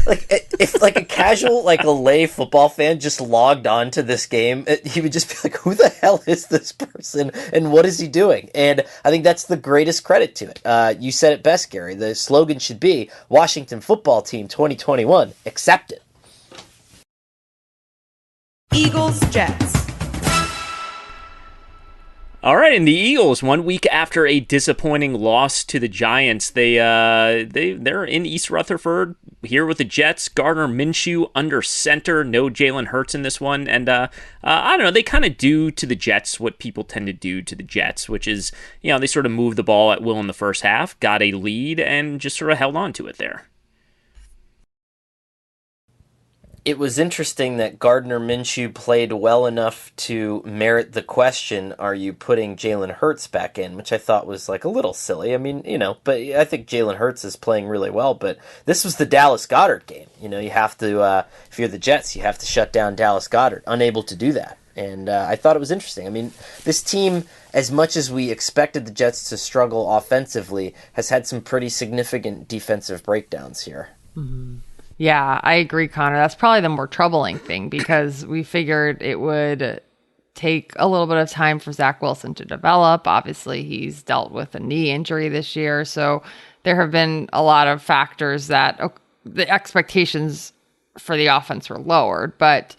like if like a casual like a lay football fan just logged on to this game, he would just be like, who the hell is this person and what is he doing? And I think that's the greatest credit to it. You said it best, Gary. The slogan should be Washington Football Team 2021. Accept it. Eagles, Jets. All right, and the Eagles, 1 week after a disappointing loss to the Giants, they're in East Rutherford here with the Jets. Gardner Minshew under center, no Jalen Hurts in this one, and I don't know, they kind of do to the Jets what people tend to do to the Jets, which is, they sort of moved the ball at will in the first half, got a lead, and just sort of held on to it there. It was interesting that Gardner Minshew played well enough to merit the question, are you putting Jalen Hurts back in? Which I thought was like a little silly. I mean, but I think Jalen Hurts is playing really well, but this was the Dallas Goedert game. You have to, if you're the Jets, you have to shut down Dallas Goedert. Unable to do that. And I thought it was interesting. I mean, this team, as much as we expected the Jets to struggle offensively, has had some pretty significant defensive breakdowns here. Mm-hmm. Yeah, I agree, Connor. That's probably the more troubling thing, because we figured it would take a little bit of time for Zach Wilson to develop. Obviously, he's dealt with a knee injury this year, so there have been a lot of factors that the expectations for the offense were lowered. But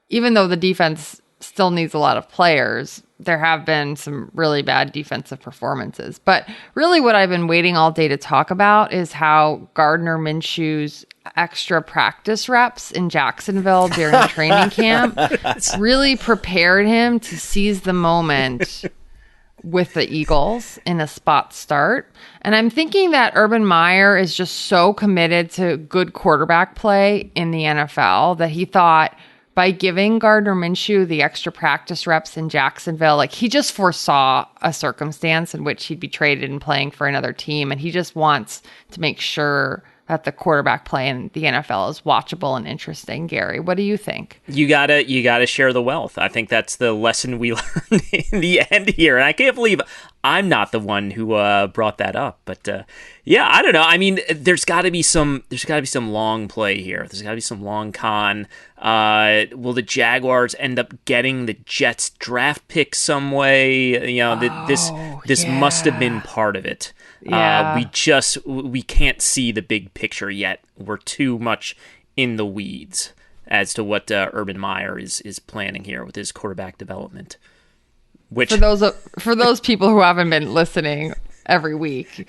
even though the defense still needs a lot of players, there have been some really bad defensive performances. But really what I've been waiting all day to talk about is how Gardner Minshew's extra practice reps in Jacksonville during training camp really prepared him to seize the moment with the Eagles in a spot start. And I'm thinking that Urban Meyer is just so committed to good quarterback play in the NFL that he thought by giving Gardner Minshew the extra practice reps in Jacksonville, like he just foresaw a circumstance in which he'd be traded and playing for another team. And he just wants to make sure that the quarterback play in the NFL is watchable and interesting. Gary, what do you think? You gotta share the wealth. I think that's the lesson we learned in the end here. And I can't believe I'm not the one who brought that up. But yeah, I don't know. I mean, there's got to be some long play here. There's got to be some long con. Will the Jaguars end up getting the Jets draft pick some way? You know, this must have been part of it. Yeah. We can't see the big picture yet. We're too much in the weeds as to what Urban Meyer is planning here with his quarterback development. Which for those people who haven't been listening every week,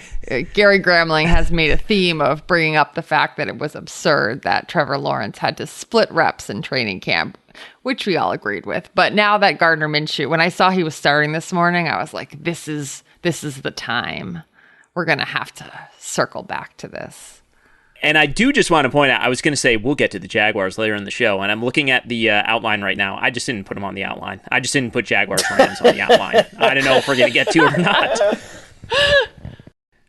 Gary Gramling has made a theme of bringing up the fact that it was absurd that Trevor Lawrence had to split reps in training camp, which we all agreed with. But now that Gardner Minshew, when I saw he was starting this morning, I was like, this is the time. We're going to have to circle back to this. And I do just want to point out, I was going to say we'll get to the Jaguars later in the show, and I'm looking at the outline right now. I just didn't put them on the outline. I just didn't put Jaguars Rams on the outline. I don't know if we're going to get to it or not.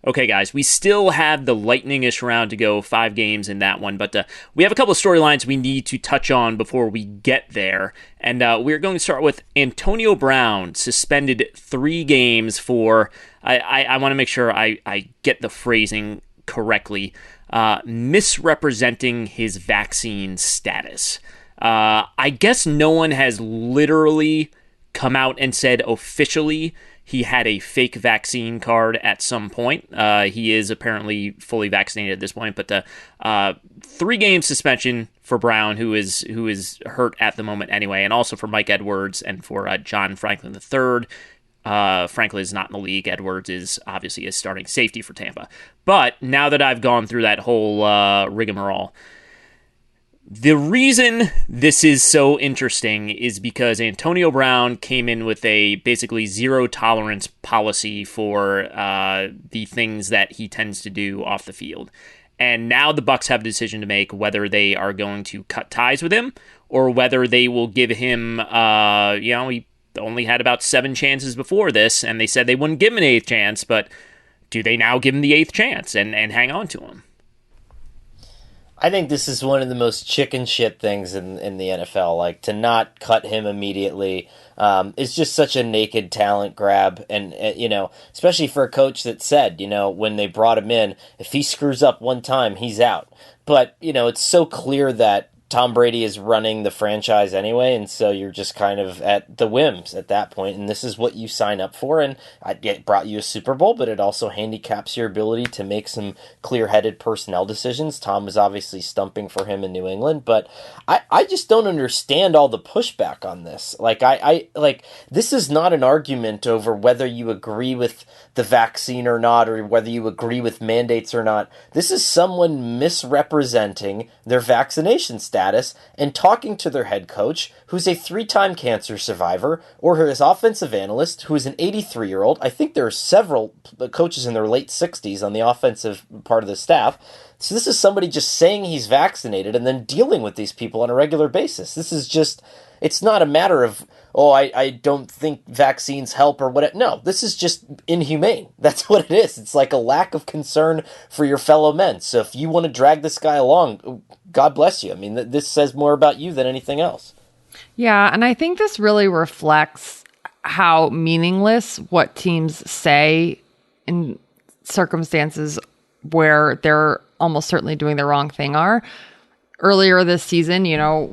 Okay, guys, we still have the lightning-ish round to go, 5 games in that one, but we have a couple of storylines we need to touch on before we get there, and we're going to start with Antonio Brown, suspended 3 games for, I want to make sure I get the phrasing correctly, misrepresenting his vaccine status. I guess no one has literally come out and said officially he had a fake vaccine card at some point. He is apparently fully vaccinated at this point, but 3-game suspension for Brown, who is hurt at the moment anyway, and also for Mike Edwards and for John Franklin III. Franklin is not in the league. Edwards is obviously a starting safety for Tampa. But now that I've gone through that whole rigmarole, the reason this is so interesting is because Antonio Brown came in with a basically zero tolerance policy for the things that he tends to do off the field. And now the Bucs have a decision to make whether they are going to cut ties with him or whether they will give him, he only had about 7 chances before this, and they said they wouldn't give him an 8th chance, but do they now give him the 8th chance and hang on to him? I think this is one of the most chicken shit things in the NFL. Like, to not cut him immediately is just such a naked talent grab. And, especially for a coach that said, when they brought him in, if he screws up one time, he's out. But, it's so clear that Tom Brady is running the franchise anyway, and so you're just kind of at the whims at that point, and this is what you sign up for, and it brought you a Super Bowl, but it also handicaps your ability to make some clear-headed personnel decisions. Tom was obviously stumping for him in New England, but I just don't understand all the pushback on this. This is not an argument over whether you agree with the vaccine or not, or whether you agree with mandates or not. This is someone misrepresenting their vaccination status and talking to their head coach, who's a 3-time cancer survivor, or his offensive analyst, who is an 83-year-old. I think there are several coaches in their late 60s on the offensive part of the staff. So this is somebody just saying he's vaccinated and then dealing with these people on a regular basis. This is just, it's not a matter of, I don't think vaccines help or what. No, this is just inhumane. That's what it is. It's like a lack of concern for your fellow men. So if you want to drag this guy along, God bless you. I mean, this says more about you than anything else. Yeah, and I think this really reflects how meaningless what teams say in circumstances where they're almost certainly doing the wrong thing are. Earlier this season,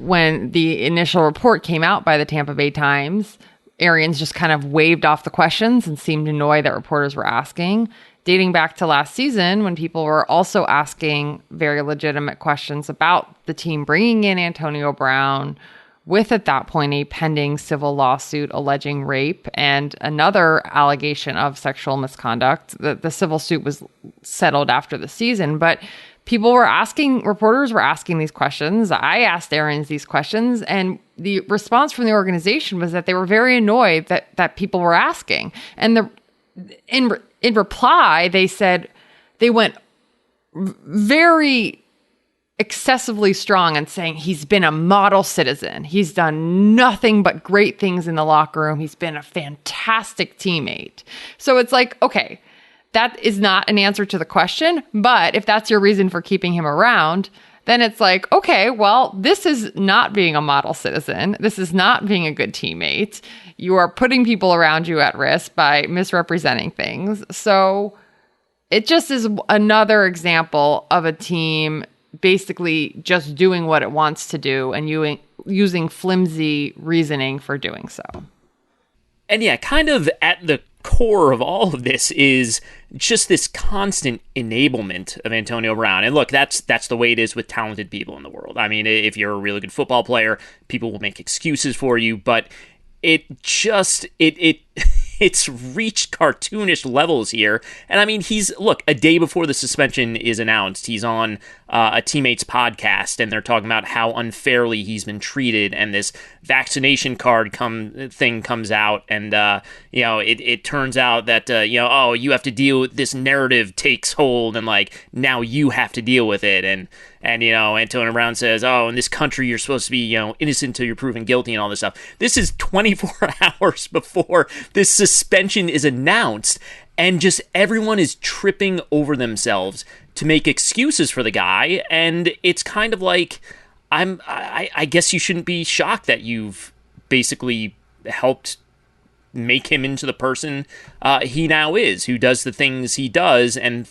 when the initial report came out by the Tampa Bay Times, Arians just kind of waved off the questions and seemed annoyed that reporters were asking. dating back to last season when people were also asking very legitimate questions about the team bringing in Antonio Brown with, at that point, a pending civil lawsuit alleging rape and another allegation of sexual misconduct. The civil suit was settled after the season, but reporters were asking these questions. I asked Arians these questions, and the response from the organization was that they were very annoyed that people were asking. And in reply, they said they went very excessively strong in saying he's been a model citizen. He's done nothing but great things in the locker room. He's been a fantastic teammate. So it's like, okay, that is not an answer to the question, but if that's your reason for keeping him around, then it's like, okay, well, this is not being a model citizen. This is not being a good teammate. You are putting people around you at risk by misrepresenting things. So it just is another example of a team basically just doing what it wants to do and using flimsy reasoning for doing so. And yeah, kind of at the core of all of this is just this constant enablement of Antonio Brown. And look, that's the way it is with talented people in the world. I mean, if you're a really good football player, people will make excuses for you, but it's reached cartoonish levels here. And I mean, a day before the suspension is announced, he's on a teammate's podcast, and they're talking about how unfairly he's been treated, and this vaccination card thing comes out, and it turns out that you have to deal with this, narrative takes hold, and like now you have to deal with it, and Antonio Brown says, oh, in this country you're supposed to be innocent until you're proven guilty and all this stuff. This is 24 hours before this suspension is announced, and just everyone is tripping over themselves to make excuses for the guy, and it's kind of like, I guess you shouldn't be shocked that you've basically helped make him into the person he now is, who does the things he does, and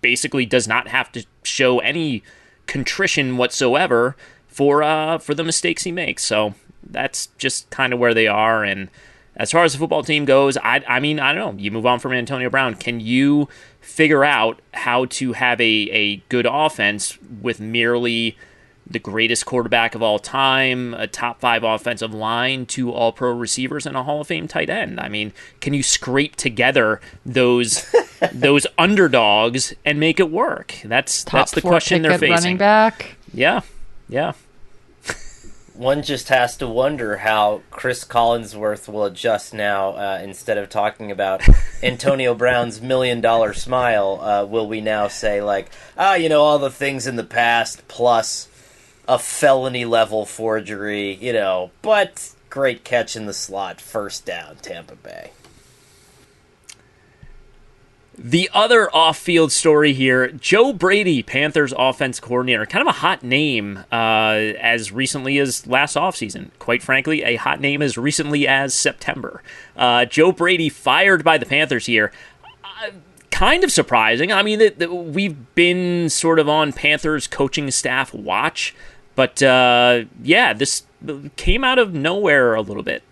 basically does not have to show any contrition whatsoever for the mistakes he makes. So that's just kind of where they are. And as far as the football team goes, I mean, I don't know. You move on from Antonio Brown. Can you figure out how to have a good offense with merely the greatest quarterback of all time, a top 5 offensive line, 2 all-pro receivers, and a Hall of Fame tight end? I mean, can you scrape together those underdogs and make it work? That's the question they're facing. Running back. Yeah. One just has to wonder how Chris Collinsworth will adjust now. Instead of talking about Antonio Brown's $1 million smile, will we now say like, all the things in the past plus a felony-level forgery, but great catch in the slot, first down, Tampa Bay. The other off-field story here, Joe Brady, Panthers offense coordinator, kind of a hot name as recently as last offseason. Quite frankly, a hot name as recently as September. Joe Brady fired by the Panthers here. Kind of surprising. I mean, we've been sort of on Panthers coaching staff watch, but this came out of nowhere a little bit.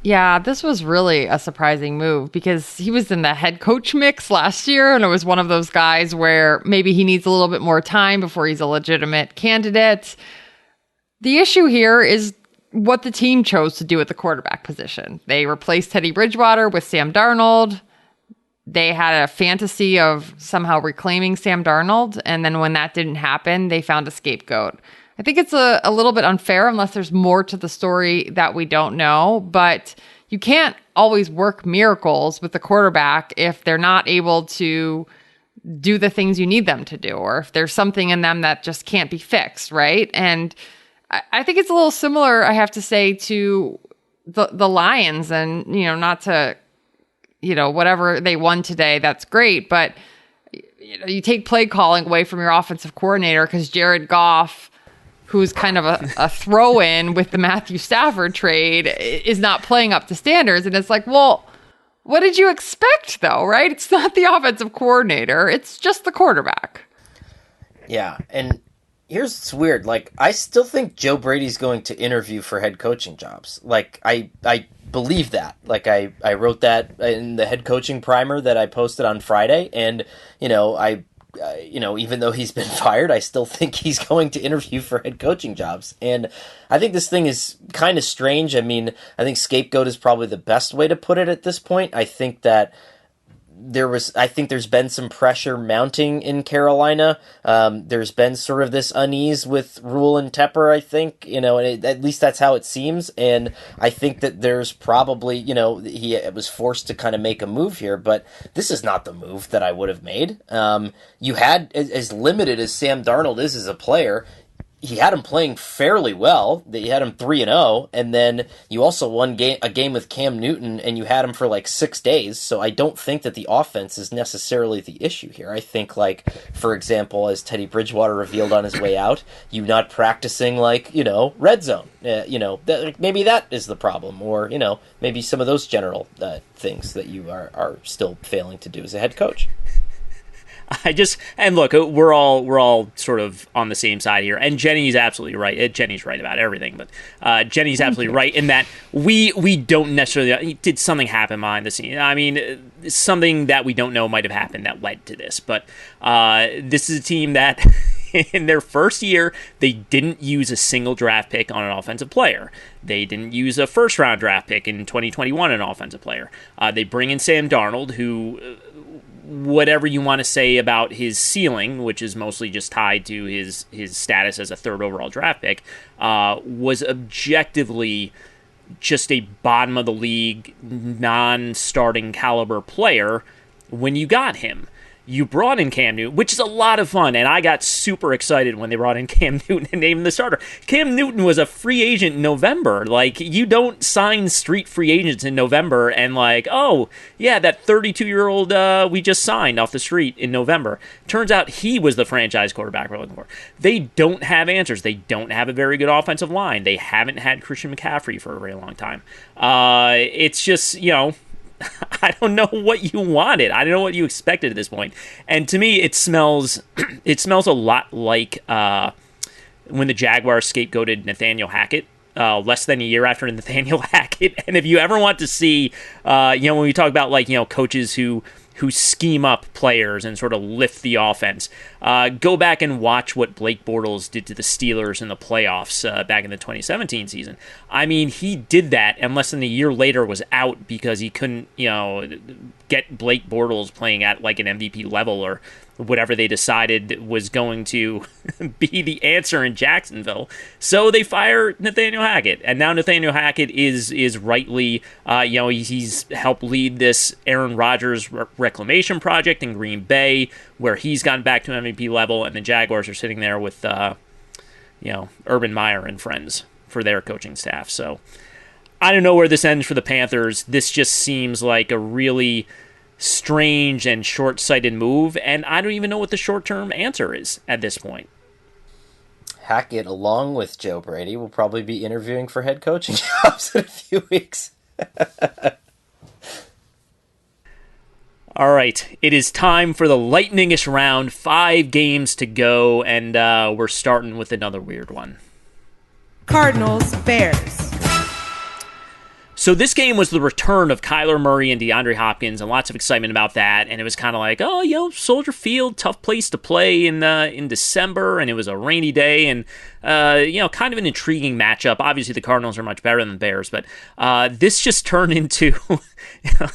Yeah, this was really a surprising move because he was in the head coach mix last year, and it was one of those guys where maybe he needs a little bit more time before he's a legitimate candidate. The issue here is what the team chose to do at the quarterback position. They replaced Teddy Bridgewater with Sam Darnold. They had a fantasy of somehow reclaiming Sam Darnold, and then when that didn't happen, they found a scapegoat. I think it's a little bit unfair unless there's more to the story that we don't know, but you can't always work miracles with the quarterback if they're not able to do the things you need them to do, or if there's something in them that just can't be fixed, right? And I think it's a little similar, I have to say, to the Lions, and, not to, whatever they won today, that's great, but you take play calling away from your offensive coordinator because Jared Goff, who's kind of a throw-in with the Matthew Stafford trade, is not playing up to standards. And it's like, well, what did you expect, though, right? It's not the offensive coordinator. It's just the quarterback. Yeah, and, Here's what's weird. Like, I still think Joe Brady's going to interview for head coaching jobs. Like, I believe that. Like, I wrote that in the head coaching primer that I posted on Friday, and even though he's been fired, I still think he's going to interview for head coaching jobs. And I think this thing is kind of strange. I mean, I think scapegoat is probably the best way to put it at this point. I think that there's been some pressure mounting in Carolina. There's been sort of this unease with Rule and Tepper, I think, and at least that's how it seems. And I think that there's probably, he was forced to kind of make a move here, but this is not the move that I would have made. You had, as limited as Sam Darnold is as a player, he had him playing fairly well. You had him 3-0, and then you also won a game with Cam Newton, and you had him for like 6 days. So I don't think that the offense is necessarily the issue here. I think, like, for example, as Teddy Bridgewater revealed on his way out, you not practicing red zone. Maybe that is the problem, or maybe some of those general things that you are still failing to do as a head coach. And look, we're all sort of on the same side here, and Jenny's absolutely right. Jenny's right about everything, but Jenny's absolutely right in that we don't necessarily, did something happen behind the scenes? I mean, something that we don't know might have happened that led to this, but this is a team that in their first year, they didn't use a single draft pick on an offensive player. They didn't use a first-round draft pick in 2021 on an offensive player. They bring in Sam Darnold, who, whatever you want to say about his ceiling, which is mostly just tied to his status as a third overall draft pick, was objectively just a bottom-of-the-league, non-starting caliber player when you got him. You brought in Cam Newton, which is a lot of fun, and I got super excited when they brought in Cam Newton and named him the starter. Cam Newton was a free agent in November. Like, you don't sign street free agents in November and oh, yeah, that 32-year-old we just signed off the street in November. Turns out he was the franchise quarterback we're looking for. They don't have answers. They don't have a very good offensive line. They haven't had Christian McCaffrey for a very long time. It's just, I don't know what you wanted. I don't know what you expected at this point. And to me, it smells a lot like when the Jaguars scapegoated Nathaniel Hackett less than a year after Nathaniel Hackett. And if you ever want to see, when we talk about coaches who scheme up players and sort of lift the offense. Go back and watch what Blake Bortles did to the Steelers in the playoffs back in the 2017 season. I mean, he did that, and less than a year later was out because he couldn't, get Blake Bortles playing at an MVP level or whatever they decided was going to be the answer in Jacksonville. So they fire Nathaniel Hackett, and now Nathaniel Hackett is rightly, he's helped lead this Aaron Rodgers reclamation project in Green Bay, where he's gone back to MVP level, and the Jaguars are sitting there with, Urban Meyer and friends for their coaching staff. So I don't know where this ends for the Panthers. This just seems like a really strange and short-sighted move, and I don't even know what the short-term answer is at this point. Hackett, along with Joe Brady, will probably be interviewing for head coaching jobs in a few weeks. All right, it is time for the lightning-ish round. 5 games to go, and we're starting with another weird one. Cardinals, Bears. So this game was the return of Kyler Murray and DeAndre Hopkins, and lots of excitement about that. And it was kind of like, Soldier Field, tough place to play in December, and it was a rainy day, and kind of an intriguing matchup. Obviously, the Cardinals are much better than the Bears, but this just turned into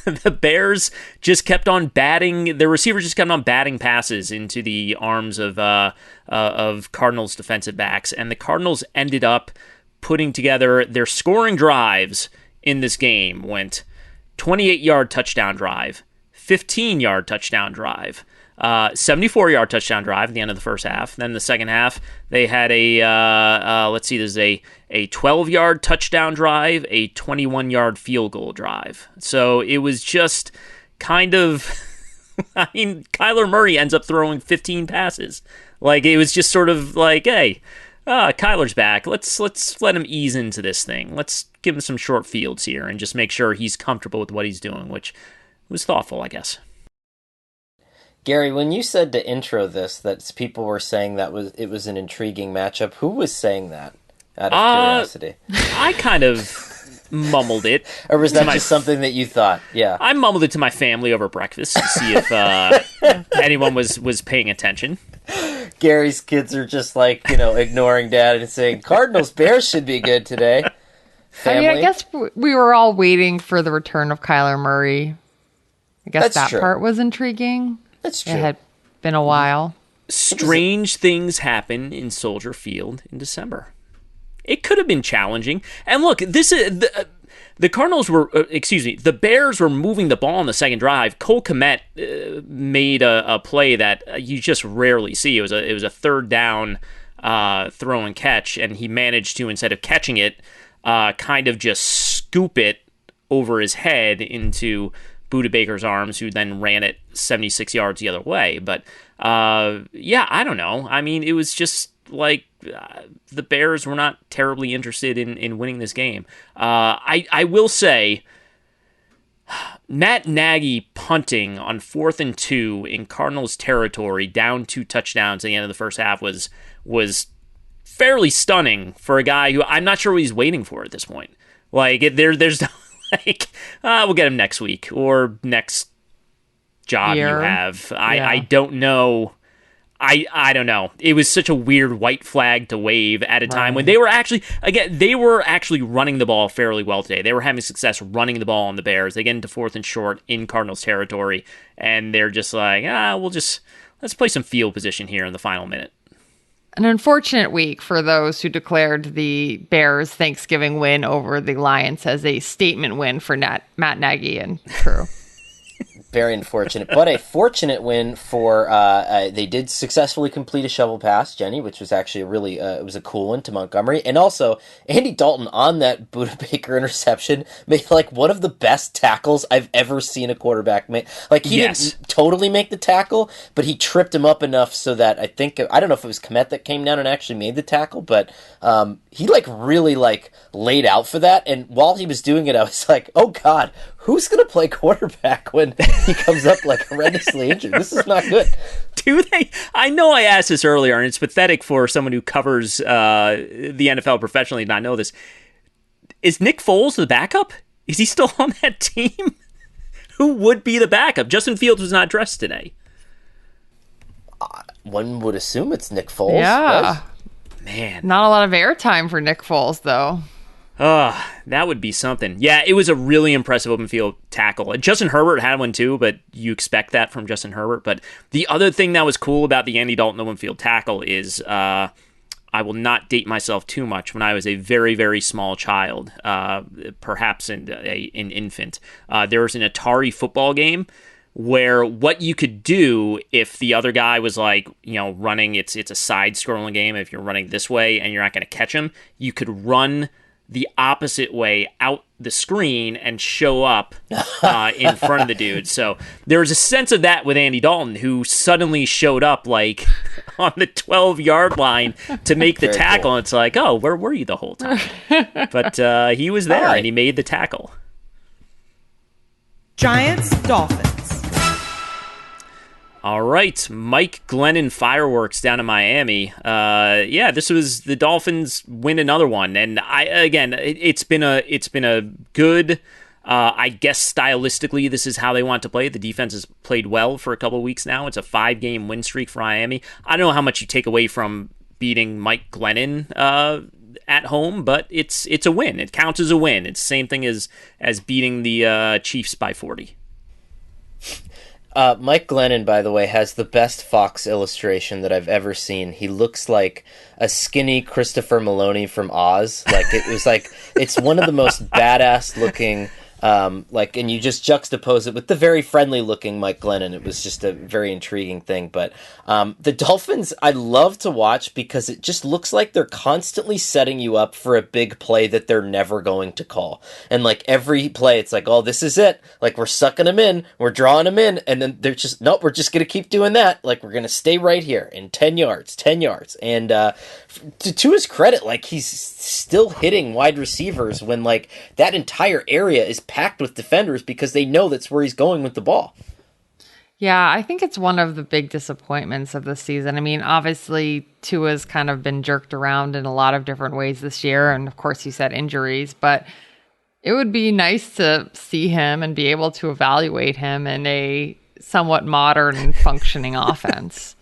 the Bears just kept on batting. Their receivers just kept on batting passes into the arms of Cardinals defensive backs, and the Cardinals ended up putting together their scoring drives. In this game went 28-yard touchdown drive, 15-yard touchdown drive, 74-yard touchdown drive at the end of the first half. Then the second half, they had there's a 12-yard touchdown drive, a 21-yard field goal drive. So it was just kind of, Kyler Murray ends up throwing 15 passes. It was just sort of like, hey, Kyler's back. Let's let him ease into this thing. Let's give him some short fields here and just make sure he's comfortable with what he's doing, which was thoughtful, I guess. Gary, when you said to intro this that people were saying it was an intriguing matchup, who was saying that out of curiosity? I kind of mumbled it. Or was that just something that you thought? Yeah. I mumbled it to my family over breakfast to see if anyone was paying attention. Gary's kids are just like, ignoring dad and saying, Cardinals Bears should be good today. Family. I guess we were all waiting for the return of Kyler Murray. I guess that part was intriguing. That's true. It had been a while. Strange things happen in Soldier Field in December. It could have been challenging. And look, this is the Cardinals were, the Bears were moving the ball on the second drive. Cole Kmet made a play that you just rarely see. It was a third down throw and catch, and he managed to, instead of catching it, kind of just scoop it over his head into Budda Baker's arms, who then ran it 76 yards the other way. But I don't know. I mean, it was just like the Bears were not terribly interested in winning this game. I will say, Matt Nagy punting on 4th and 2 in Cardinals territory, down 2 touchdowns at the end of the first half was fairly stunning for a guy who I'm not sure what he's waiting for at this point. Like there's like we'll get him next week or next job you have. I don't know. I don't know. It was such a weird white flag to wave at a time when they were actually running the ball fairly well today. They were having success running the ball on the Bears. They get into 4th and short in Cardinals territory, and they're just like, let's play some field position here in the final minute. An unfortunate week for those who declared the Bears' Thanksgiving win over the Lions as a statement win for Matt Nagy and crew. Very unfortunate, but a fortunate win for they did successfully complete a shovel pass, Jenny, which was actually it was a cool one to Montgomery. And also, Andy Dalton on that Budda Baker interception made like one of the best tackles I've ever seen a quarterback make. Like he didn't totally make the tackle, but he tripped him up enough so that I don't know if it was Kmet that came down and actually made the tackle, but he really laid out for that. And while he was doing it, I was like, oh God, who's going to play quarterback when he comes up like horrendously injured? This is not good. Do they? I know I asked this earlier, and it's pathetic for someone who covers the NFL professionally to not know this. Is Nick Foles the backup? Is he still on that team? Who would be the backup? Justin Fields was not dressed today. One would assume it's Nick Foles. Yeah. Right? Man. Not a lot of airtime for Nick Foles, though. That would be something. Yeah, it was a really impressive open field tackle. Justin Herbert had one too, but you expect that from Justin Herbert. But the other thing that was cool about the Andy Dalton open field tackle is, I will not date myself too much, when I was a very, very small child, perhaps an infant, there was an Atari football game where what you could do if the other guy was running, it's a side-scrolling game. If you're running this way and you're not going to catch him, you could run the opposite way out the screen and show up in front of the dude. So there was a sense of that with Andy Dalton, who suddenly showed up on the 12-yard line to make the tackle. Cool. And it's like, oh, where were you the whole time? But he was there, and he made the tackle. Giants, Dolphins. All right, Mike Glennon fireworks down in Miami. This was the Dolphins win another one, and it's been a good. I guess stylistically, this is how they want to play. The defense has played well for a couple of weeks now. It's a 5-game win streak for Miami. I don't know how much you take away from beating Mike Glennon at home, but it's a win. It counts as a win. It's the same thing as beating the Chiefs by 40. Mike Glennon, by the way, has the best Fox illustration that I've ever seen. He looks like a skinny Christopher Maloney from Oz. It's one of the most badass looking, and you just juxtapose it with the very friendly looking Mike Glennon. It was just a very intriguing thing. But the Dolphins, I love to watch because it just looks like they're constantly setting you up for a big play that they're never going to call. And every play, it's like, oh, this is it. We're sucking them in, we're drawing them in, and then they're just, nope, we're just going to keep doing that. We're going to stay right here in 10 yards. And to his credit, he's still hitting wide receivers when that entire area is packed with defenders because they know that's where he's going with the ball. Yeah, I think it's one of the big disappointments of the season. I mean, obviously, Tua's kind of been jerked around in a lot of different ways this year. And of course, you said injuries, but it would be nice to see him and be able to evaluate him in a somewhat modern and functioning offense.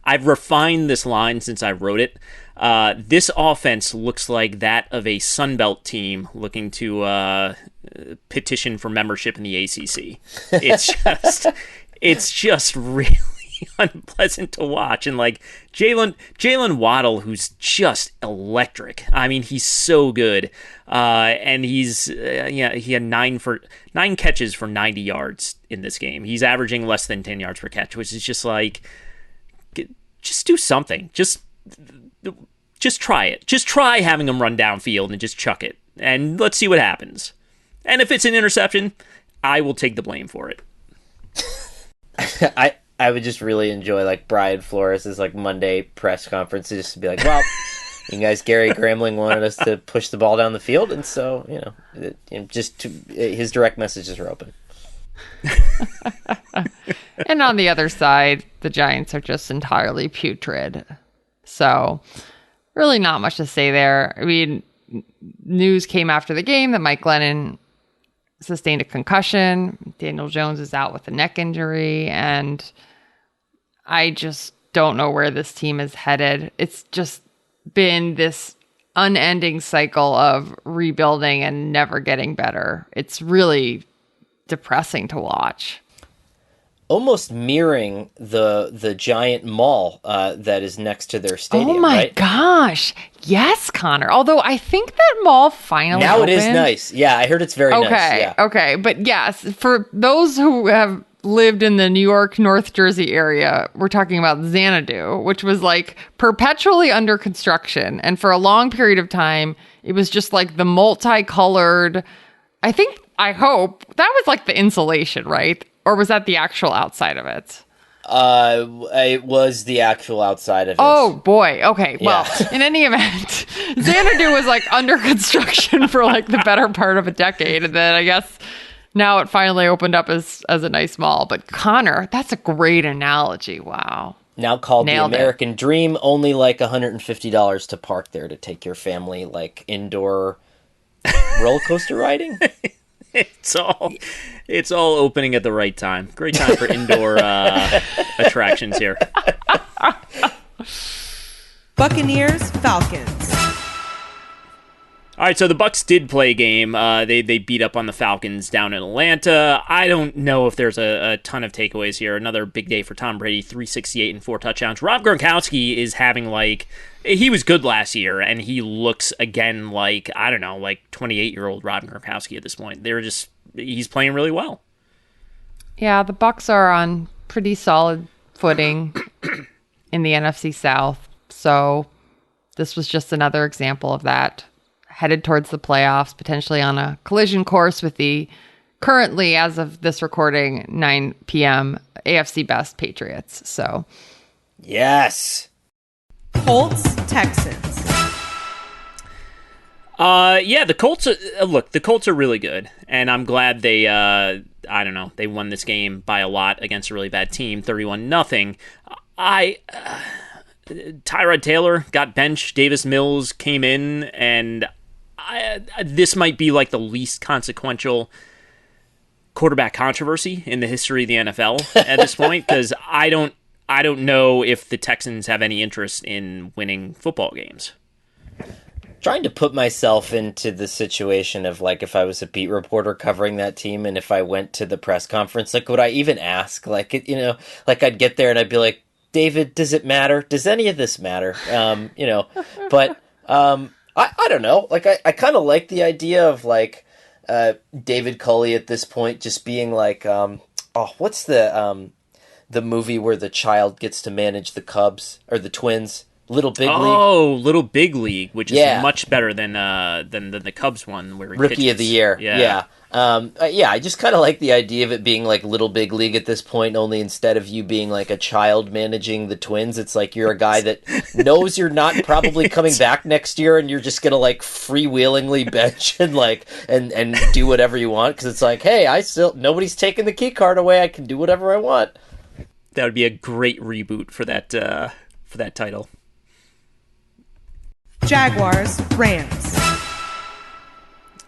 I've refined this line since I wrote it. This offense looks like that of a Sunbelt team looking to petition for membership in the ACC. It's just really unpleasant to watch. And like Jalen Waddle, who's just electric. I mean, he's so good. And he had 9 catches for 90 yards in this game. He's averaging less than 10 yards per catch, which is just like, just do something. Just try it. Just try having him run downfield and just chuck it. And let's see what happens. And if it's an interception, I will take the blame for it. I would just really enjoy like Brian Flores' like Monday press conference just to be like, well, you guys, Gary Gramling wanted us to push the ball down the field, and so his direct messages are open. And on the other side, the Giants are just entirely putrid. So really not much to say there. I mean, news came after the game that Mike Glennon sustained a concussion. Daniel Jones is out with a neck injury, and I just don't know where this team is headed. It's just been this unending cycle of rebuilding and never getting better. It's really depressing to watch. Almost mirroring the giant mall that is next to their stadium. Oh my right? gosh. Yes, Connor. Although I think that mall finally now opened. It is nice. Yeah, I heard it's very nice. Yeah. Okay. But yes, for those who have lived in the New York, North Jersey area, we're talking about Xanadu, which was like perpetually under construction. And for a long period of time, it was just like the multicolored, I hope that was like the insulation, right? Or was that the actual outside of it? It was the actual outside of it. Oh boy. Okay. Yeah. Well, in any event, Xanadu was like under construction for like the better part of a decade, and then I guess now it finally opened up as a nice mall. But Connor, that's a great analogy. Wow. Now called Nailed the American Dream. Only like $150 to park there to take your family like indoor roller coaster riding. It's all opening at the right time. Great time for indoor attractions here. Buccaneers, Falcons. All right, so the Bucs did play a game. They beat up on the Falcons down in Atlanta. I don't know if there's a ton of takeaways here. Another big day for Tom Brady, 368 and 4 touchdowns. Rob Gronkowski is having he was good last year, and he looks again like 28-year-old Rob Gronkowski at this point. He's playing really well. Yeah, the Bucs are on pretty solid footing in the NFC South. So this was just another example of that. Headed towards the playoffs, potentially on a collision course with the currently, as of this recording, 9 p.m. AFC best Patriots. So, yes. Colts, Texans. The Colts. The Colts are really good, and I'm glad they. They won this game by a lot against a really bad team, 31-0. Tyrod Taylor got benched. Davis Mills came in, and this might be like the least consequential quarterback controversy in the history of the NFL at this point, because I don't know if the Texans have any interest in winning football games. Trying to put myself into the situation of like if I was a beat reporter covering that team, and if I went to the press conference, like would I even ask? Like I'd get there and I'd be like, David, does it matter? Does any of this matter? But I don't know. Like I kind of like the idea of like David Culley at this point just being like, what's the movie where the child gets to manage the Cubs or the Twins? Little Big League. Oh, Little Big League, which is much better than the Cubs one, where he Rookie of the Year. Yeah. Yeah, I just kind of like the idea of it being like Little Big League at this point, only instead of you being like a child managing the Twins, it's like you're a guy that knows you're not probably coming back next year and you're just going to like freewheelingly bench and like, and do whatever you want. Cause it's like, hey, nobody's taking the key card away. I can do whatever I want. That would be a great reboot for that title. Jaguars, Rams.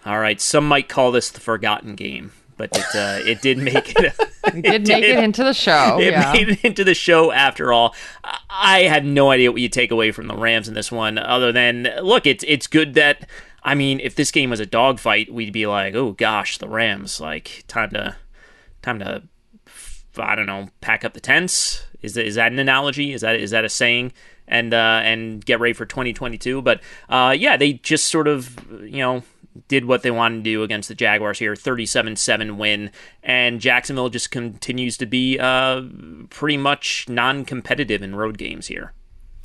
All right, some might call this the forgotten game, but it did make it. It did make it into the show. It made it into the show after all. I had no idea what you take away from the Rams in this one, other than look, it's good that, I mean, if this game was a dogfight, we'd be like, oh gosh, the Rams, like time to I don't know, pack up the tents. Is that an analogy? Is that a saying? And get ready for 2022. But yeah, they just sort of did what they wanted to do against the Jaguars here, 37-7 win, and Jacksonville just continues to be pretty much non-competitive in road games here.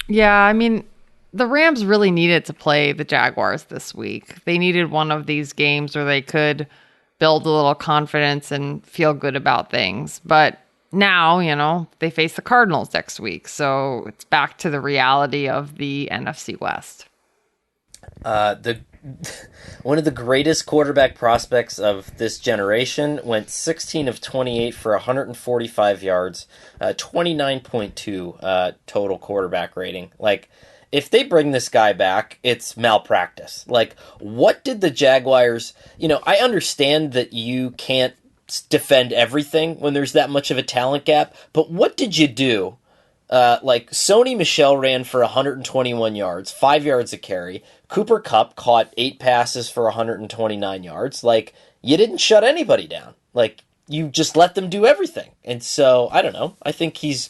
Yeah, I mean, the Rams really needed to play the Jaguars this week. They needed one of these games where they could build a little confidence and feel good about things. But now, they face the Cardinals next week, so it's back to the reality of the NFC West. One of the greatest quarterback prospects of this generation went 16 of 28 for 145 yards, 29.2 total quarterback rating. Like, if they bring this guy back, it's malpractice. Like, what did the Jaguars... I understand that you can't defend everything when there's that much of a talent gap, but what did you do? Sony Michel ran for 121 yards, 5 yards a carry. Cooper Kupp caught 8 passes for 129 yards. Like, you didn't shut anybody down. Like, you just let them do everything. And so, I don't know. I think he's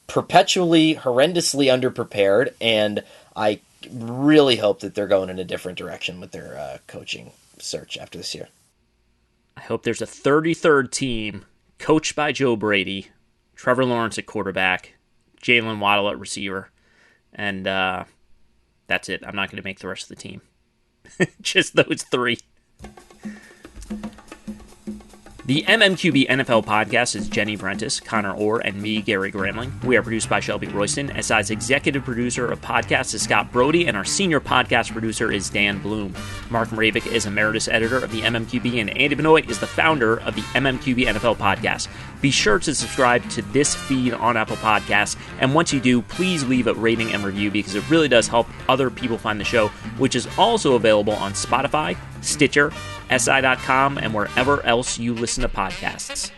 perpetually, horrendously underprepared, and I really hope that they're going in a different direction with their coaching search after this year. I hope there's a 33rd team coached by Joe Brady, Trevor Lawrence at quarterback, Jalen Waddle at receiver, and that's it. I'm not going to make the rest of the team. Just those three. The MMQB NFL podcast is Jenny Vrentis, Connor Orr, and me, Gary Gramling. We are produced by Shelby Royston. SI's executive producer of podcasts is Scott Brody, and our senior podcast producer is Dan Bloom. Mark Moravik is emeritus editor of the MMQB, and Andy Benoit is the founder of the MMQB NFL podcast. Be sure to subscribe to this feed on Apple Podcasts, and once you do, please leave a rating and review because it really does help other people find the show, which is also available on Spotify, Stitcher, SI.com, and wherever else you listen to podcasts.